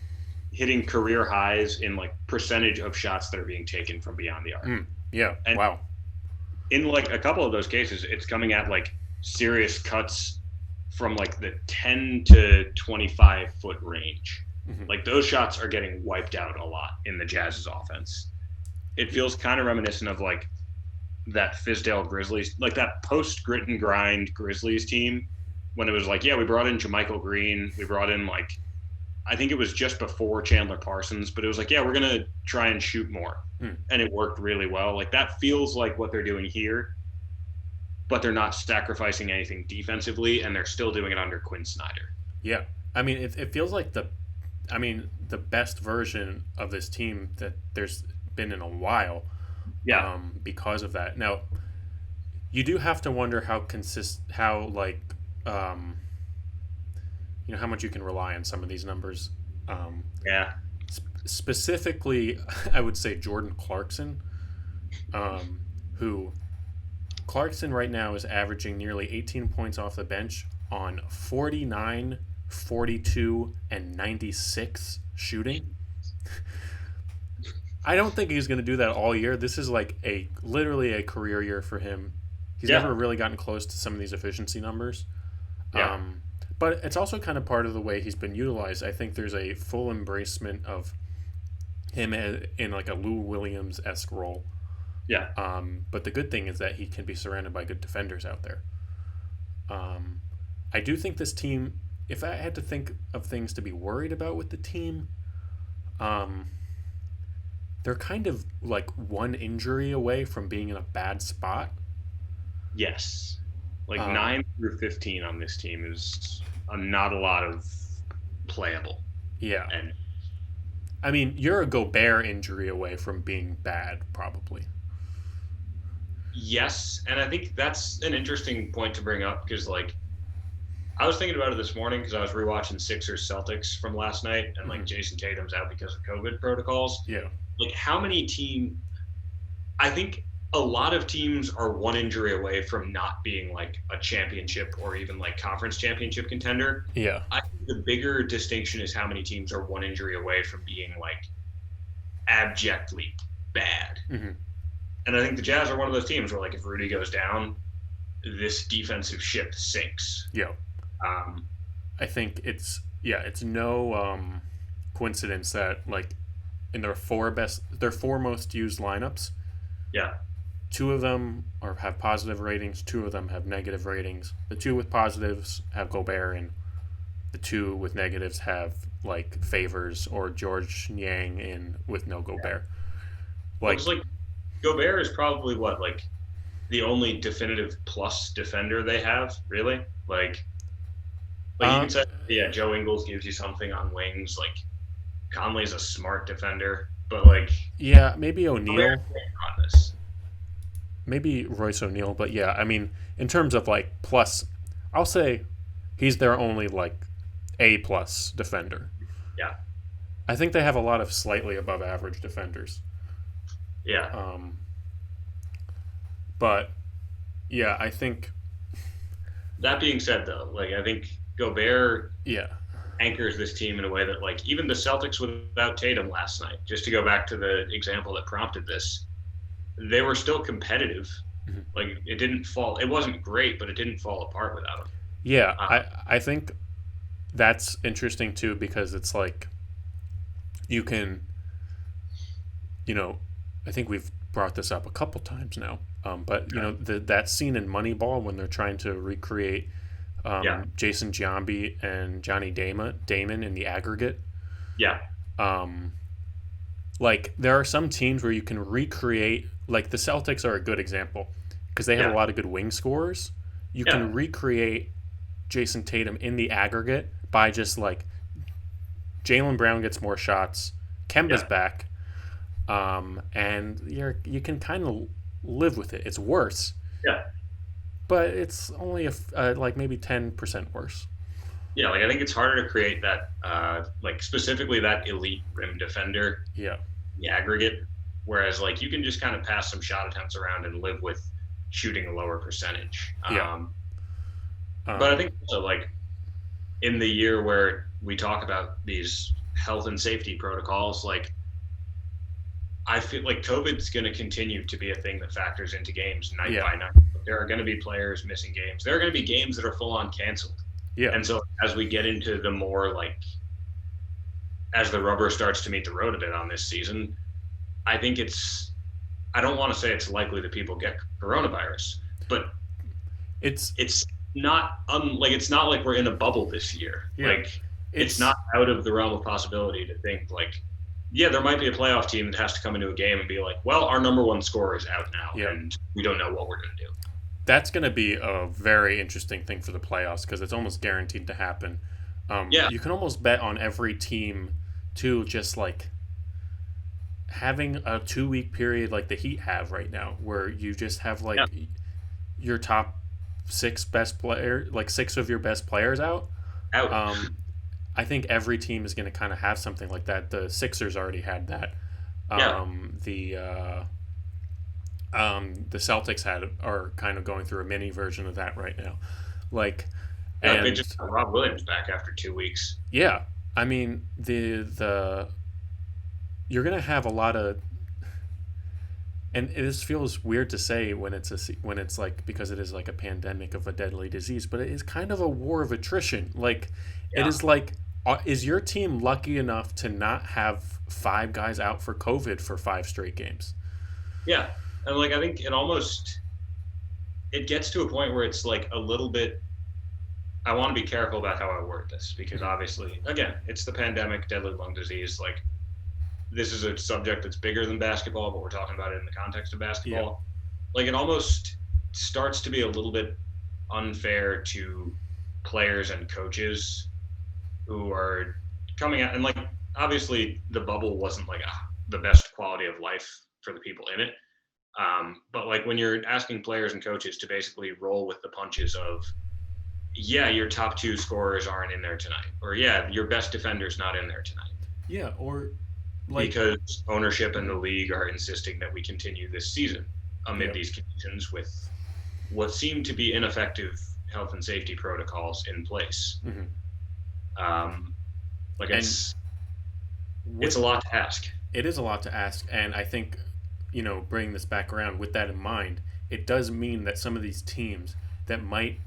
hitting career highs in percentage of shots that are being taken from beyond the arc. Yeah. And wow. In a couple of those cases, it's coming at serious cuts from the 10 to 25 foot range. Mm-hmm. Those shots are getting wiped out a lot in the Jazz's offense. It feels kind of reminiscent of that Fizdale Grizzlies, that post grit and grind Grizzlies team when it was we brought in JaMychal Green, we brought in I think it was just before Chandler Parsons, but it was we're going to try and shoot more. And it worked really well. That feels like what they're doing here, but they're not sacrificing anything defensively, and they're still doing it under Quinn Snyder. Yeah. It feels like the best version of this team that there's been in a while. Yeah. Because of that. Now, you do have to wonder how how much you can rely on some of these numbers. Specifically, I would say Jordan Clarkson, who Clarkson right now is averaging nearly 18 points off the bench on 49, 42, and 96 shooting. I don't think he's going to do that all year. This is literally a career year for him. He's never really gotten close to some of these efficiency numbers. Yeah. but it's also kind of part of the way he's been utilized. I think there's a full embracement of him in like a Lou Williams esque role. Yeah. But the good thing is that he can be surrounded by good defenders out there. I do think this team, if I had to think of things to be worried about with the team, they're kind of like one injury away from being in a bad spot. Yes. Like Um, 9 through 15 on this team is not a lot of playable. yeah. And I mean, you're a Gobert injury away from being bad, probably. yes, and I think that's an interesting point to bring up because, like, I was thinking about it this morning because I was rewatching Sixers Celtics from last night, and like Mhm. Jason Tatum's out because of COVID protocols. Yeah. Like, how many team? I think a lot of teams are one injury away from not being like a championship or even like conference championship contender. Yeah. I think the bigger distinction is how many teams are one injury away from being like abjectly bad. Hmm. And I think the Jazz are one of those teams where, like, if Rudy goes down, this defensive ship sinks. Yeah. Um, I think it's no coincidence that like in their four most used lineups, yeah, two of them have positive ratings, two of them have negative ratings. The two with positives have Gobert, and the two with negatives have like Favors or George Yang in with no Gobert. Like, looks like Gobert is probably what, like, the only definitive plus defender they have, really. Like you uh, can say, yeah, Joe Ingles gives you something on wings. Like, Conley's a smart defender, but like yeah, maybe O'Neal, Gobert's on this. maybe Royce O'Neal, but yeah, I mean, in terms of like plus, I'll say he's their only like A plus defender. Yeah, I think they have a lot of slightly above average defenders. yeah. Um, but yeah, I think That being said, though, like, I think Gobert yeah, anchors this team in a way that, like, even the Celtics without Tatum last night, just to go back to the example that prompted this, they were still competitive. Mhm. Like, it didn't fall. It wasn't great, but it didn't fall apart without him. yeah. Uh, I think that's interesting too because it's like you can, you know, I think we've brought this up a couple times now. But you know that scene in Moneyball when they're trying to recreate yeah, Jason Giambi and Johnny Damon in the aggregate. yeah, Um, like there are some teams where you can recreate. Like the Celtics are a good example because they have a yeah, lot of good wing scorers. You yeah, can recreate Jason Tatum in the aggregate by just like Jaylen Brown gets more shots, Kemba's yeah, back, and you can kind of live with it. It's worse, yeah. but it's only like maybe 10% worse. Yeah, like, I think it's harder to create that, like, specifically that elite rim defender, Yeah, the aggregate, whereas, like, you can just kind of pass some shot attempts around and live with shooting a lower percentage. yeah, But I um, think also, like, in the year where we talk about these health and safety protocols, like, I feel like COVID's going to continue to be a thing that factors into games night yeah, by night. There are going to be players missing games. There are going to be games that are full on canceled. yeah. And so as we get into the more, like, as the rubber starts to meet the road a bit on this season, I think I don't want to say it's likely that people get coronavirus, but It's it's not it's not like we're in a bubble this year. yeah, Like, it's not out of the realm of possibility to think, like, yeah, there might be a playoff team that has to come into a game and be like, well, our number one scorer is out now, yeah. and we don't know what we're going to do. That's going to be a very interesting thing for the playoffs because it's almost guaranteed to happen. Yeah, You can almost bet on every team to just like having a 2 week period like the Heat have right now, where you just have like yeah, your top like six of your best players out. out. I think every team is going to kind of have something like that. The Sixers already had that. Yeah, The Celtics are kind of going through a mini version of that right now. Like, yeah, they and just got Rob Williams back after 2 weeks. yeah, I mean the you're gonna have a lot of And this feels weird to say when when it's like, because it is like a pandemic of a deadly disease, but it is kind of a war of attrition. Like, it Yeah. is like, is your team lucky enough to not have five guys out for COVID for five straight games? Yeah. And like I think it gets to a point where it's like a little bit. I want to be careful about how I word this because Mhm. obviously, again, it's the pandemic, deadly lung disease. Like this is a subject that's bigger than basketball, but we're talking about it in the context of Yeah. basketball. Like it almost starts to be a little bit unfair to players and coaches who are coming out and like obviously the bubble wasn't like the best quality of life for the people in it. But like when you're asking players and coaches to basically roll with the punches of, yeah, your top two scorers aren't in there tonight, or yeah, your best defender's not in there tonight, Yeah. Or like, because ownership and the mhm. league are insisting that we continue this season amid Yeah. these conditions with what seem to be ineffective health and safety protocols in place. Hmm. Um, like And it's with a lot to ask. it is a lot to ask, and I think, bringing this back around with that in mind, it does mean that some of these teams that might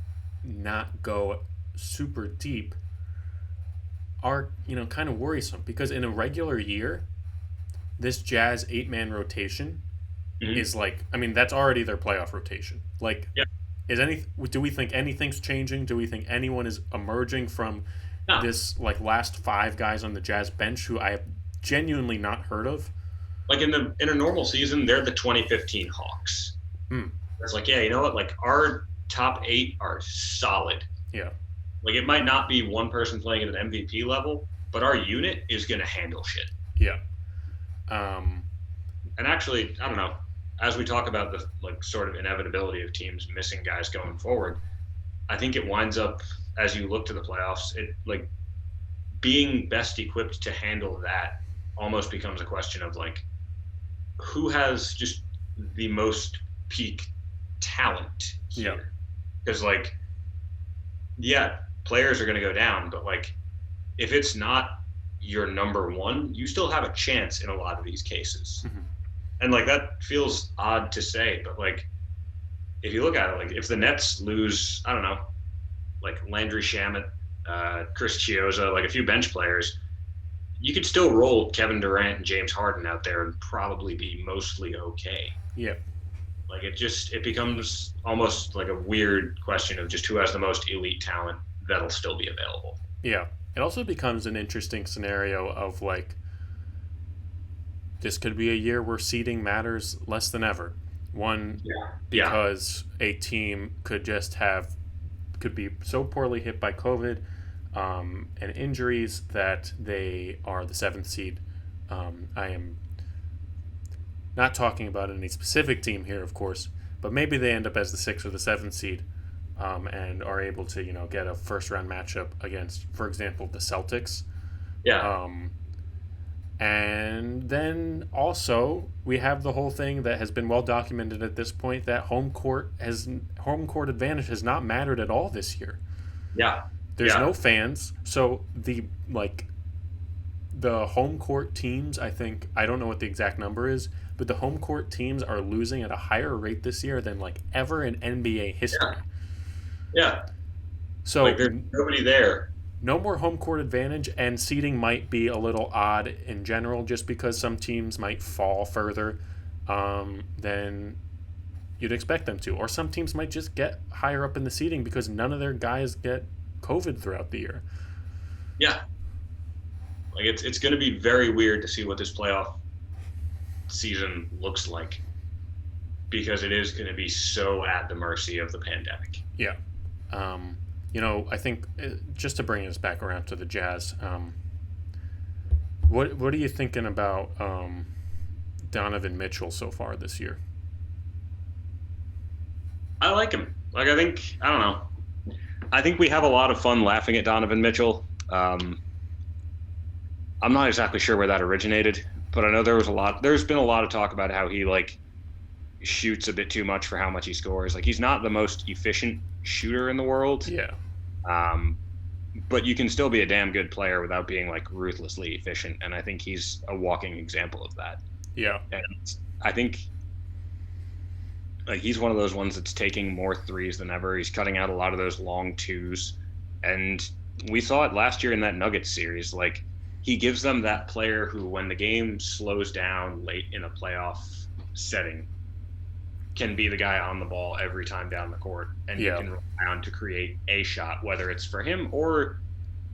not go super deep are, kind of worrisome, because in a regular year, this Jazz 8-man rotation Mhm. is like, I mean, that's already their playoff rotation. Like, Yeah, do we think anything's changing? Do we think anyone is emerging from no, this like last five guys on the Jazz bench who I have genuinely not heard of? like in a normal season, they're the 2015 Hawks. Hmm. It's like, yeah, you know what? Like our top eight are solid. Yeah. Like it might not be one person playing at an MVP level, but our unit is going to handle shit. Yeah. Um, And actually, I don't know. As we talk about the like sort of inevitability of teams missing guys going forward, I think it winds up as you look to the playoffs, it like being best equipped to handle that almost becomes a question of like who has just the most peak talent yeah. here. Because like yeah, players are going to go down, but like if it's not your number one, you still have a chance in a lot of these cases. Hmm. And like that feels odd to say, but like if you look at it, like if the Nets lose, I don't know, like Landry Shamet, Chris Chioza, like a few bench players, you could still roll Kevin Durant and James Harden out there and probably be mostly okay. Yeah. Like it becomes almost like a weird question of just who has the most elite talent that'll still be available. Yeah. It also becomes an interesting scenario of like, this could be a year where seeding matters less than ever. One, Yeah. Yeah. because a team could be so poorly hit by COVID, and injuries that they are the seventh seed. I am not talking about any specific team here, of course, but maybe they end up as the sixth or the seventh seed, and are able to, get a first round matchup against, for example, the Celtics. Yeah. Um, and then also we have the whole thing that has been well documented at this point, that home court advantage has not mattered at all this year. Yeah. There's Yeah. no fans, so the home court teams, I think, I don't know what the exact number is, but the home court teams are losing at a higher rate this year than like ever in NBA history. Yeah. Yeah. So Like there's nobody there. no more home court advantage, and seeding might be a little odd in general, just because some teams might fall further than you'd expect them to, or some teams might just get higher up in the seeding because none of their guys get COVID throughout the year. Yeah. Like it's going to be very weird to see what this playoff season looks like because it is going to be so at the mercy of the pandemic. Yeah. I think, just to bring us back around to the Jazz, what are you thinking about Donovan Mitchell so far this year? I like him. Like I don't know. I think we have a lot of fun laughing at Donovan Mitchell. I'm not exactly sure where that originated, but I know there's been a lot of talk about how he like shoots a bit too much for how much he scores. Like he's not the most efficient shooter in the world. Yeah. Um, but you can still be a damn good player without being like ruthlessly efficient. And I think he's a walking example of that. Yeah. And I think Like he's one of those ones that's taking more threes than ever. He's cutting out a lot of those long twos, and we saw it last year in that Nuggets series. Like he gives them that player who, when the game slows down late in a playoff setting, can be the guy on the ball every time down the court, and you Yeah. can rely on to create a shot, whether it's for him or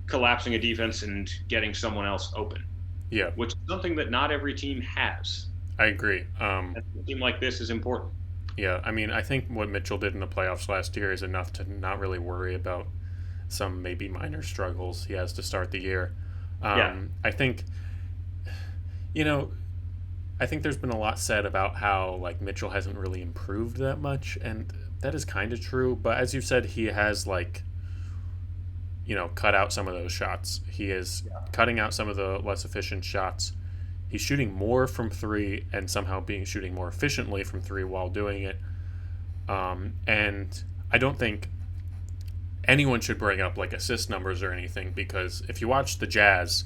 collapsing a defense and getting someone else open, Yeah. which is something that not every team has. I agree. And a team like this is important. Yeah. I mean, I think what Mitchell did in the playoffs last year is enough to not really worry about some maybe minor struggles he has to start the year. Yeah. I think, you know, I think there's been a lot said about how like Mitchell hasn't really improved that much, and that is kind of true. But as you said, he has like cut out some of those shots. He is cutting out some of the less efficient shots. He's shooting more from three and somehow being shooting more efficiently from three while doing it. And I don't think anyone should bring up like assist numbers or anything, because if you watch the Jazz,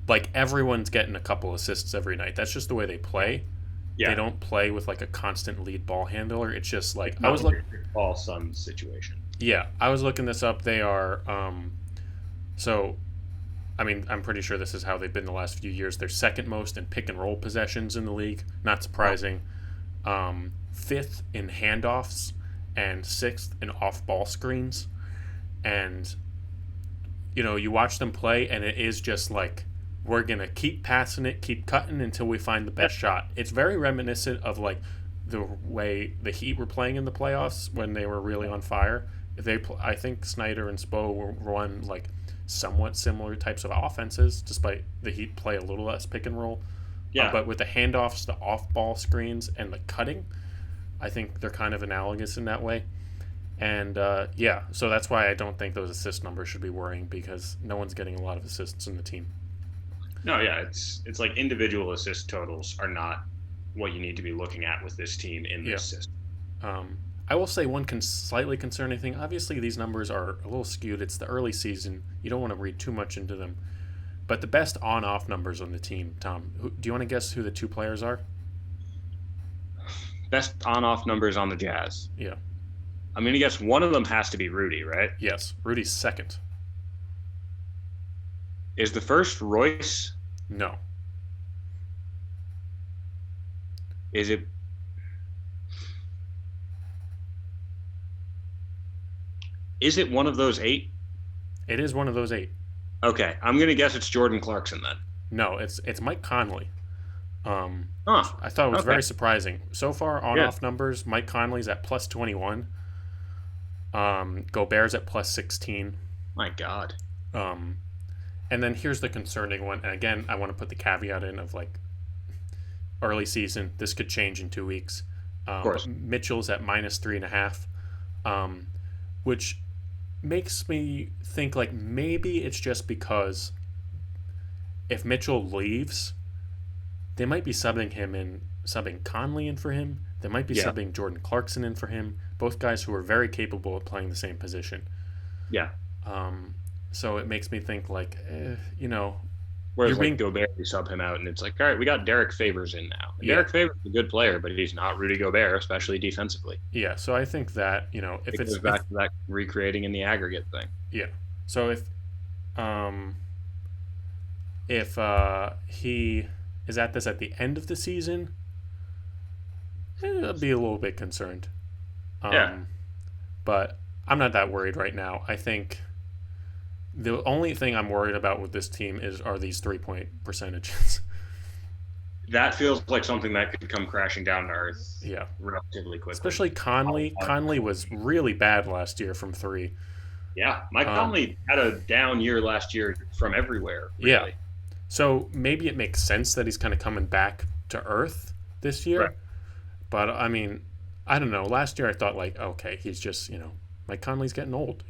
like everyone's getting a couple assists every night. That's just the way they play. Yeah. They don't play with like a constant lead ball handler. It's just like I Not was like looking. a Paul Sun situation. Yeah, I was looking this up. They are so I mean, I'm pretty sure this is how they've been the last few years. They're second most in pick and roll possessions in the league. Not surprising. Fifth in handoffs and sixth in off ball screens. And you watch them play, and it is just like we're gonna keep passing it, keep cutting until we find the best shot. It's very reminiscent of like the way the Heat were playing in the playoffs when they were really on fire. I think Snyder and Spo were run like somewhat similar types of offenses, despite the Heat play a little less pick and roll. Yeah. But with the handoffs, the off-ball screens, and the cutting, I think they're kind of analogous in that way. And so that's why I don't think those assist numbers should be worrying, because no one's getting a lot of assists in the team. No, yeah, it's like individual assist totals are not what you need to be looking at with this team in this system. I will say one slightly concerning thing. Obviously, these numbers are a little skewed. It's the early season. You don't want to read too much into them. But the best on-off numbers on the team, Tom, do you want to guess who the two players are? Best on-off numbers on the Jazz. Yeah. I'm going to guess one of them has to be Rudy, right? Yes. Rudy's second. Is the first Royce? No. Is it? Is it one of those 8? It is one of those 8. Okay, I'm going to guess it's Jordan Clarkson then. No, it's Mike Conley. Huh. I thought it was Okay. very surprising. So far, on-off numbers, Mike Conley's at plus 21. Gobert's at plus 16. My God. And then here's the concerning one. And again, I want to put the caveat in of like early season. This could change in 2 weeks. Of course. Mitchell's at minus 3.5, which makes me think like maybe it's just because if Mitchell leaves, they might be subbing Conley in for him. They might be subbing Jordan Clarkson in for him. Both guys who are very capable of playing the same position. Yeah. So it makes me think like, Whereas You're like Gobert, you sub him out, and it's like, all right, we got Derek Favors in now. Yeah. Derek Favors is a good player, but he's not Rudy Gobert, especially defensively. yeah. So I think that if It it's goes back to that recreating in the aggregate thing. so if he is at this at the end of the season, I'd be a little bit concerned. Yeah. But I'm not that worried right now. I think the only thing I'm worried about with this team are these 3-point percentages. That feels like something that could come crashing down to earth Yeah. relatively quickly. Especially Conley. Conley was really bad last year from 3. Yeah, Mike Conley had a down year last year from everywhere. Really. Yeah. So maybe it makes sense that he's kind of coming back to earth this year. Right. But I mean, I don't know. Last year I thought like, okay, he's just, Mike Conley's getting old,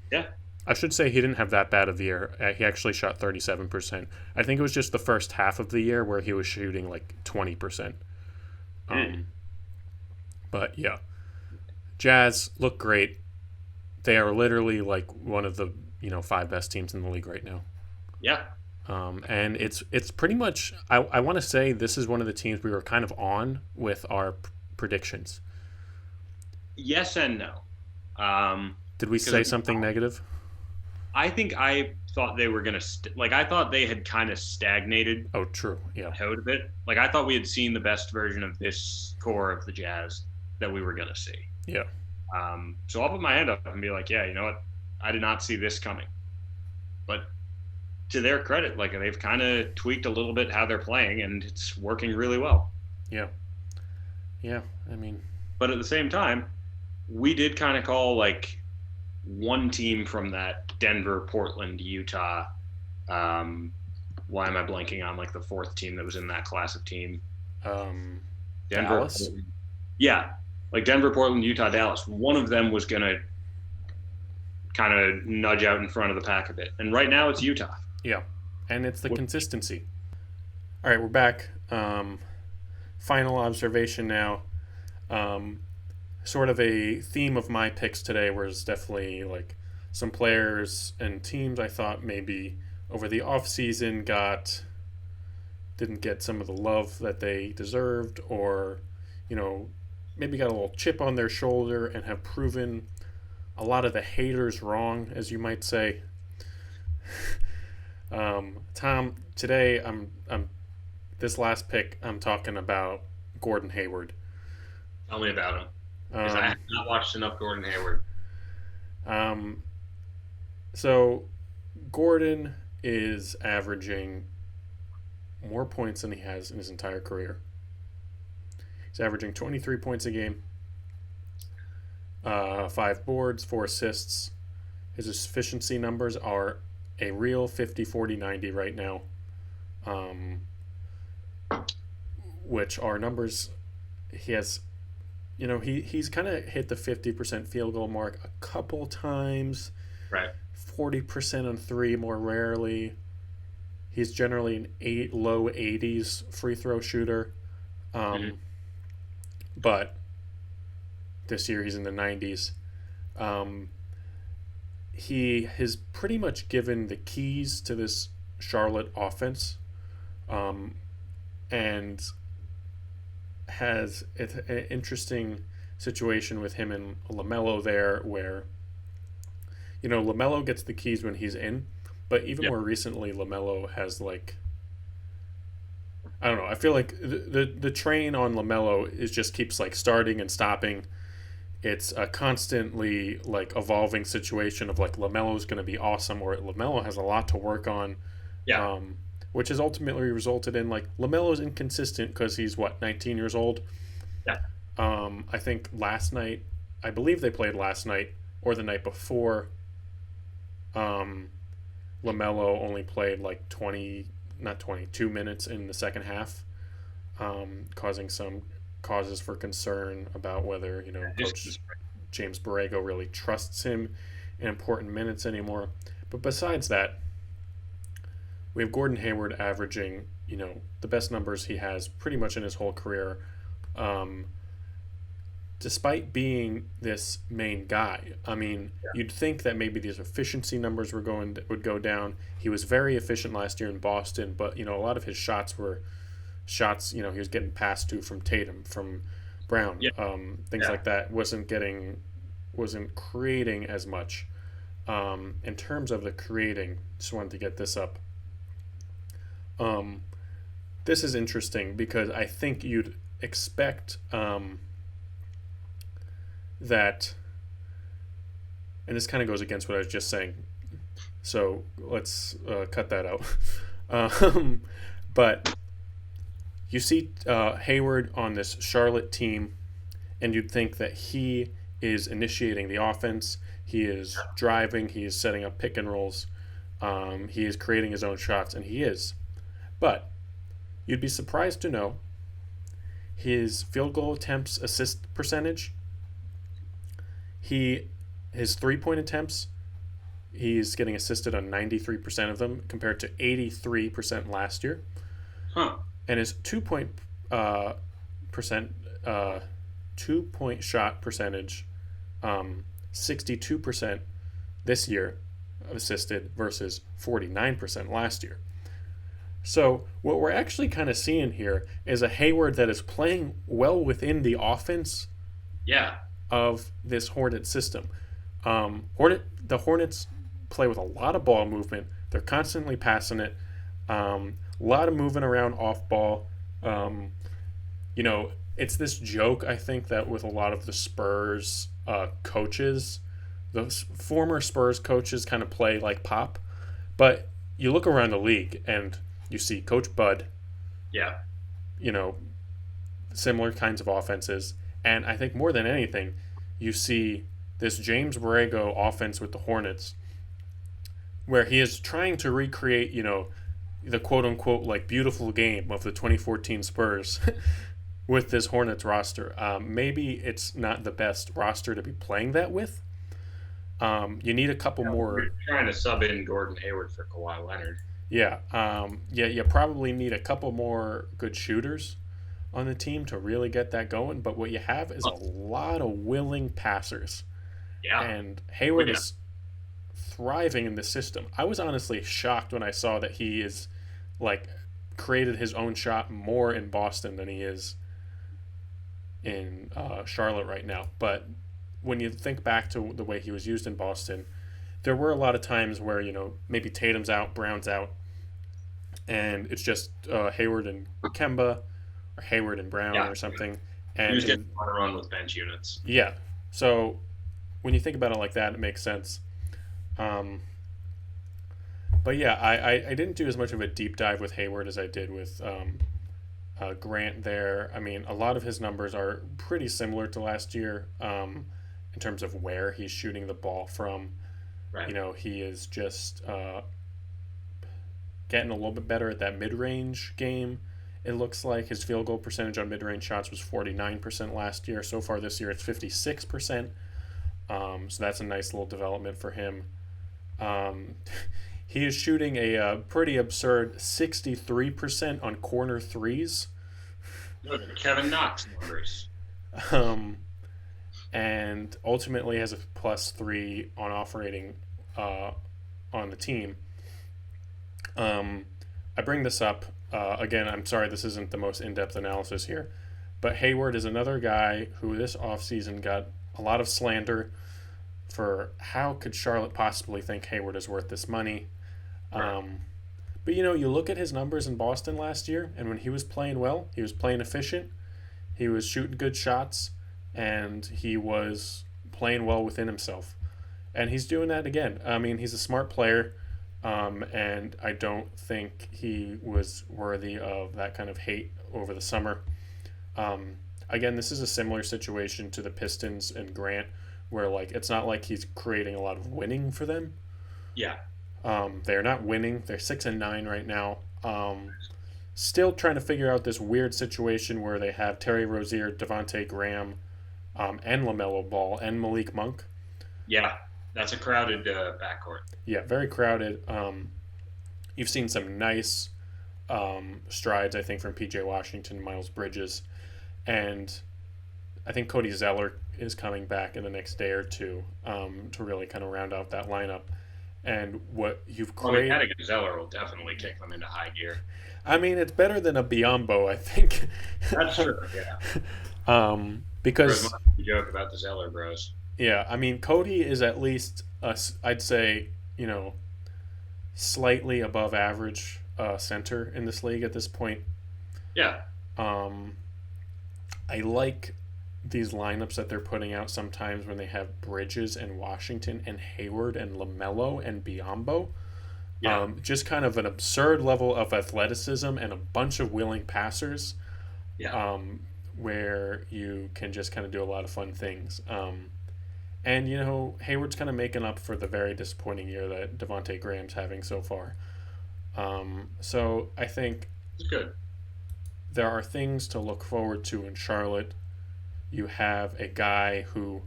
Yeah. I should say he didn't have that bad of a year. He actually shot 37%. I think it was just the first half of the year where he was shooting like 20%. But yeah, Jazz look great. They are literally like one of the 5 best teams in the league right now. Yeah. And it's pretty much I want to say this is one of the teams we were kind of on with our predictions. Yes and no. Um, Did we say something negative? I think I thought they were gonna I thought they had kind of stagnated Oh, true. Yeah. out a bit. Like I thought we had seen the best version of this core of the Jazz that we were gonna see. Yeah. So I'll put my hand up and be like, yeah, you know what? I did not see this coming. But to their credit, like they've kind of tweaked a little bit how they're playing, and it's working really well. Yeah. Yeah. I mean, But at the same time, we did kind of call like one team from that Denver, Portland, Utah. Why am I blanking on like the fourth team that was in that class of team? Denver, Dallas? Portland. Yeah, like Denver, Portland, Utah, Dallas. One of them was gonna kind of nudge out in front of the pack a bit, and right now it's Utah. Yeah. And it's the consistency. All right, we're back. Final observation now. Sort of a theme of my picks today was definitely like some players and teams I thought maybe over the offseason didn't get some of the love that they deserved, or maybe got a little chip on their shoulder and have proven a lot of the haters wrong, as you might say. Tom, today I'm this last pick I'm talking about Gordon Hayward. Tell me about him, because I have not watched enough Gordon Hayward. So Gordon is averaging more points than he has in his entire career. He's averaging 23 points a game, 5 boards, 4 assists. His efficiency numbers are a real 50-40-90 right now, which are numbers he has. He's kind of hit the 50% field goal mark a couple times. Right. 40% on 3 more rarely. He's generally an low 80s free throw shooter. But this year he's in the 90s. He has pretty much given the keys to this Charlotte offense, and has an interesting situation with him and LaMelo there, where LaMelo gets the keys when he's in, but even more recently LaMelo has I don't know, I feel like the train on LaMelo just keeps starting and stopping. It's a constantly evolving situation of LaMelo's going to be awesome, or LaMelo has a lot to work on. Yeah. Which has ultimately resulted in LaMelo's inconsistent because he's 19 years old. Yeah. I think I believe they played last night or the night before. LaMelo only played 22 minutes in the second half, causing some causes for concern about whether Coach James Borrego really trusts him in important minutes anymore. But besides that, we have Gordon Hayward averaging the best numbers he has pretty much in his whole career, despite being this main guy. I mean, you'd think that maybe these efficiency numbers would go down. He was very efficient last year in Boston, but a lot of his shots were shots he was getting passed to from Tatum, from Brown, things like that. Wasn't creating as much. In terms of the creating, just wanted to get this up. This is interesting because I think you'd expect that, and this kind of goes against what I was just saying, so let's cut that out. But you see Hayward on this Charlotte team, and you'd think that he is initiating the offense, he is driving, he is setting up pick and rolls, he is creating his own shots, and he is. But you'd be surprised to know his field goal attempts assist percentage. His 3-point attempts, he's getting assisted on 93% of them compared to 83% last year. Huh. And his 2-point shot percentage, 62% this year assisted versus 49% last year. So what we're actually kind of seeing here is a Hayward that is playing well within the offense Yeah. of this Hornet system. The Hornets play with a lot of ball movement. They're constantly passing it. A lot of moving around off ball. Um, it's this joke, I think, that with a lot of the Spurs coaches, those former Spurs coaches kind of play like Pop. But you look around the league and you see Coach Bud, Yeah. you know, similar kinds of offenses. And I think more than anything, you see this James Borrego offense with the Hornets, where he is trying to recreate, the quote unquote like beautiful game of the 2014 Spurs with this Hornets roster. Maybe it's not the best roster to be playing that with. You need a couple more. We're trying to sub in Gordon Hayward for Kawhi Leonard. Yeah, you probably need a couple more good shooters on the team to really get that going. But what you have is a lot of willing passers, Yeah. and Hayward Yeah. is thriving in the system. I was honestly shocked when I saw that he is like created his own shot more in Boston than he is in Charlotte right now. But when you think back to the way he was used in Boston, there were a lot of times where maybe Tatum's out, Brown's out, and it's just Hayward and Kemba, or Hayward and Brown, Yeah. or something. He was And getting on a run with bench units. yeah, so when you think about it like that, it makes sense. Um, but yeah, I didn't do as much of a deep dive with Hayward as I did with Grant there. I mean, a lot of his numbers are pretty similar to last year in terms of where he's shooting the ball from. Right. He is just getting a little bit better at that mid range game. It looks like his field goal percentage on mid range shots was 49% last year. So far this year, it's 56%. So that's a nice little development for him. Um, he is shooting a pretty absurd 63% on corner threes. Good. Kevin Knox numbers. Um, and ultimately has a +3 on off rating on the team. I bring this up again. I'm sorry, this isn't the most in-depth analysis here, but Hayward is another guy who this offseason got a lot of slander for how could Charlotte possibly think Hayward is worth this money. Right. But you look at his numbers in Boston last year, and when he was playing well, he was playing efficient, he was shooting good shots, and he was playing well within himself. And he's doing that again. I mean, he's a smart player, and I don't think he was worthy of that kind of hate over the summer. Again, this is a similar situation to the Pistons and Grant, where like it's not like he's creating a lot of winning for them. Yeah. They're not winning. They're 6-9 right now. Still trying to figure out this weird situation where they have Terry Rozier, Devonte Graham, and LaMelo Ball and Malik Monk. Yeah. That's a crowded backcourt. Yeah, very crowded. You've seen some nice strides, I think, from PJ Washington, Miles Bridges, and I think Cody Zeller is coming back in the next day or two to really kind of round out that lineup. And what you've Well, created, adding Zeller will definitely kick them into high gear. I mean, it's better than a Biombo, I think. That's true. Yeah. Because There's much to joke about the Zeller bros. yeah, I mean, Cody is at least I'd say slightly above average center in this league at this point. Yeah. Um, I like these lineups that they're putting out sometimes when they have Bridges and Washington and Hayward and LaMelo and Biombo. Yeah. Just kind of an absurd level of athleticism and a bunch of willing passers. Yeah. Where you can just kind of do a lot of fun things. And Hayward's kind of making up for the very disappointing year that Devonte Graham's having so far. So I think It's good. there are things to look forward to in Charlotte. You have a guy who,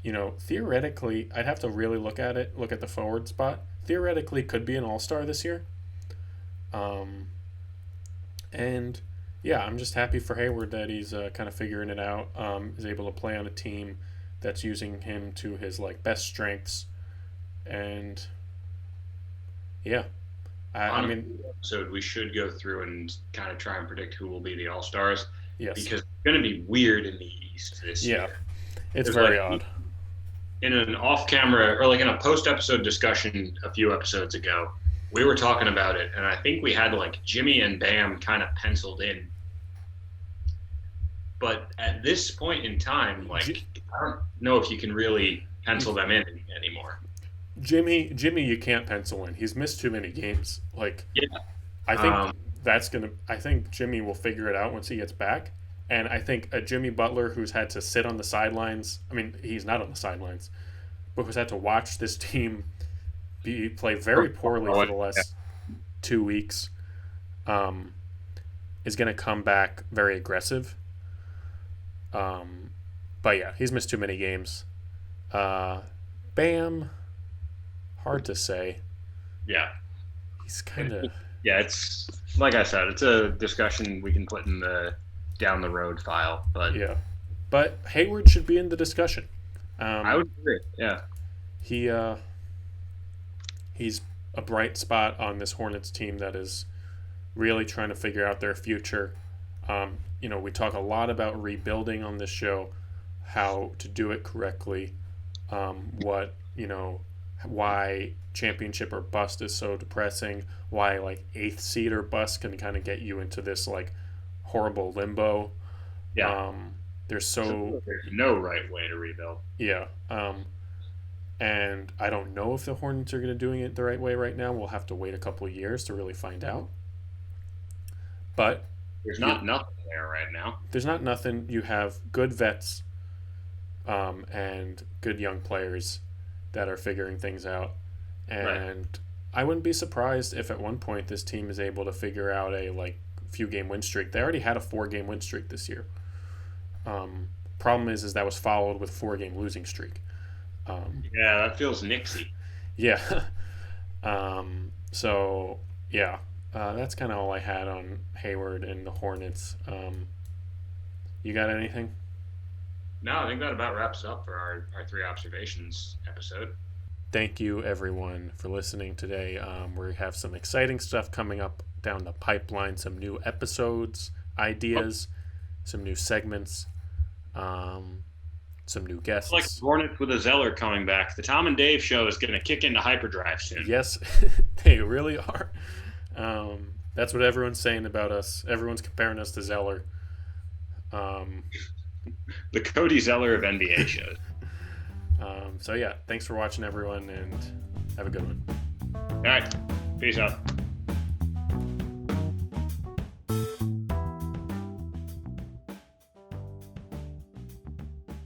theoretically, I'd have to really look at the forward spot. Theoretically, could be an all-star this year. And yeah, I'm just happy for Hayward that he's kind of figuring it out. Is able to play on a team that's using him to his best strengths, and yeah, I mean, episode we should go through and kind of try and predict who will be the All Stars yes. because it's going to be weird in the East this year. It's very odd. In an off-camera or like in a post-episode discussion a few episodes ago, we were talking about it, and I think we had like Jimmy and Bam kind of penciled in. But at this point in time, like I don't know if you can really pencil them in anymore. Jimmy, you can't pencil in. He's missed too many games. Like, yeah, I think I think Jimmy will figure it out once he gets back. And I think a Jimmy Butler who's had to sit on the sidelines. I mean, he's not on the sidelines, but who's had to watch this team play very poorly for the last 2 weeks, is going to come back very aggressive. But yeah, he's missed too many games. Bam, hard to say. Yeah, he's kind of. Yeah, it's like I said, it's a discussion we can put in the down the road file. But yeah, but Hayward should be in the discussion. I would agree. Yeah, he's a bright spot on this Hornets team that is really trying to figure out their future. We talk a lot about rebuilding on this show, how to do it correctly, why championship or bust is so depressing, why like 8th seed or bust can kind of get you into this like horrible limbo. Yeah. There's no right way to rebuild. Yeah. And I don't know if the Hornets are going to doing it the right way right now. We'll have to wait a couple of years to really find out. But there's nothing there right now. There's not nothing. You have good vets and good young players that are figuring things out. And right. I wouldn't be surprised if at one point this team is able to figure out a few game win streak. They already had a 4-game win streak this year. Problem is that was followed with 4-game losing streak. Yeah, that feels Knicksy. Yeah. So yeah, that's kind of all I had on Hayward and the Hornets. You got anything? No, I think that about wraps up for our 3 observations episode. Thank you, everyone, for listening today. We have some exciting stuff coming up down the pipeline, some new episodes, ideas, some new segments, some new guests. Like Hornets with a Zeller coming back. The Tom and Dave show is going to kick into hyperdrive soon. Yes, they really are. That's what everyone's saying about us. Everyone's comparing us to Zeller. The Cody Zeller of NBA shows. So yeah, thanks for watching, everyone, and have a good one. All right, peace out.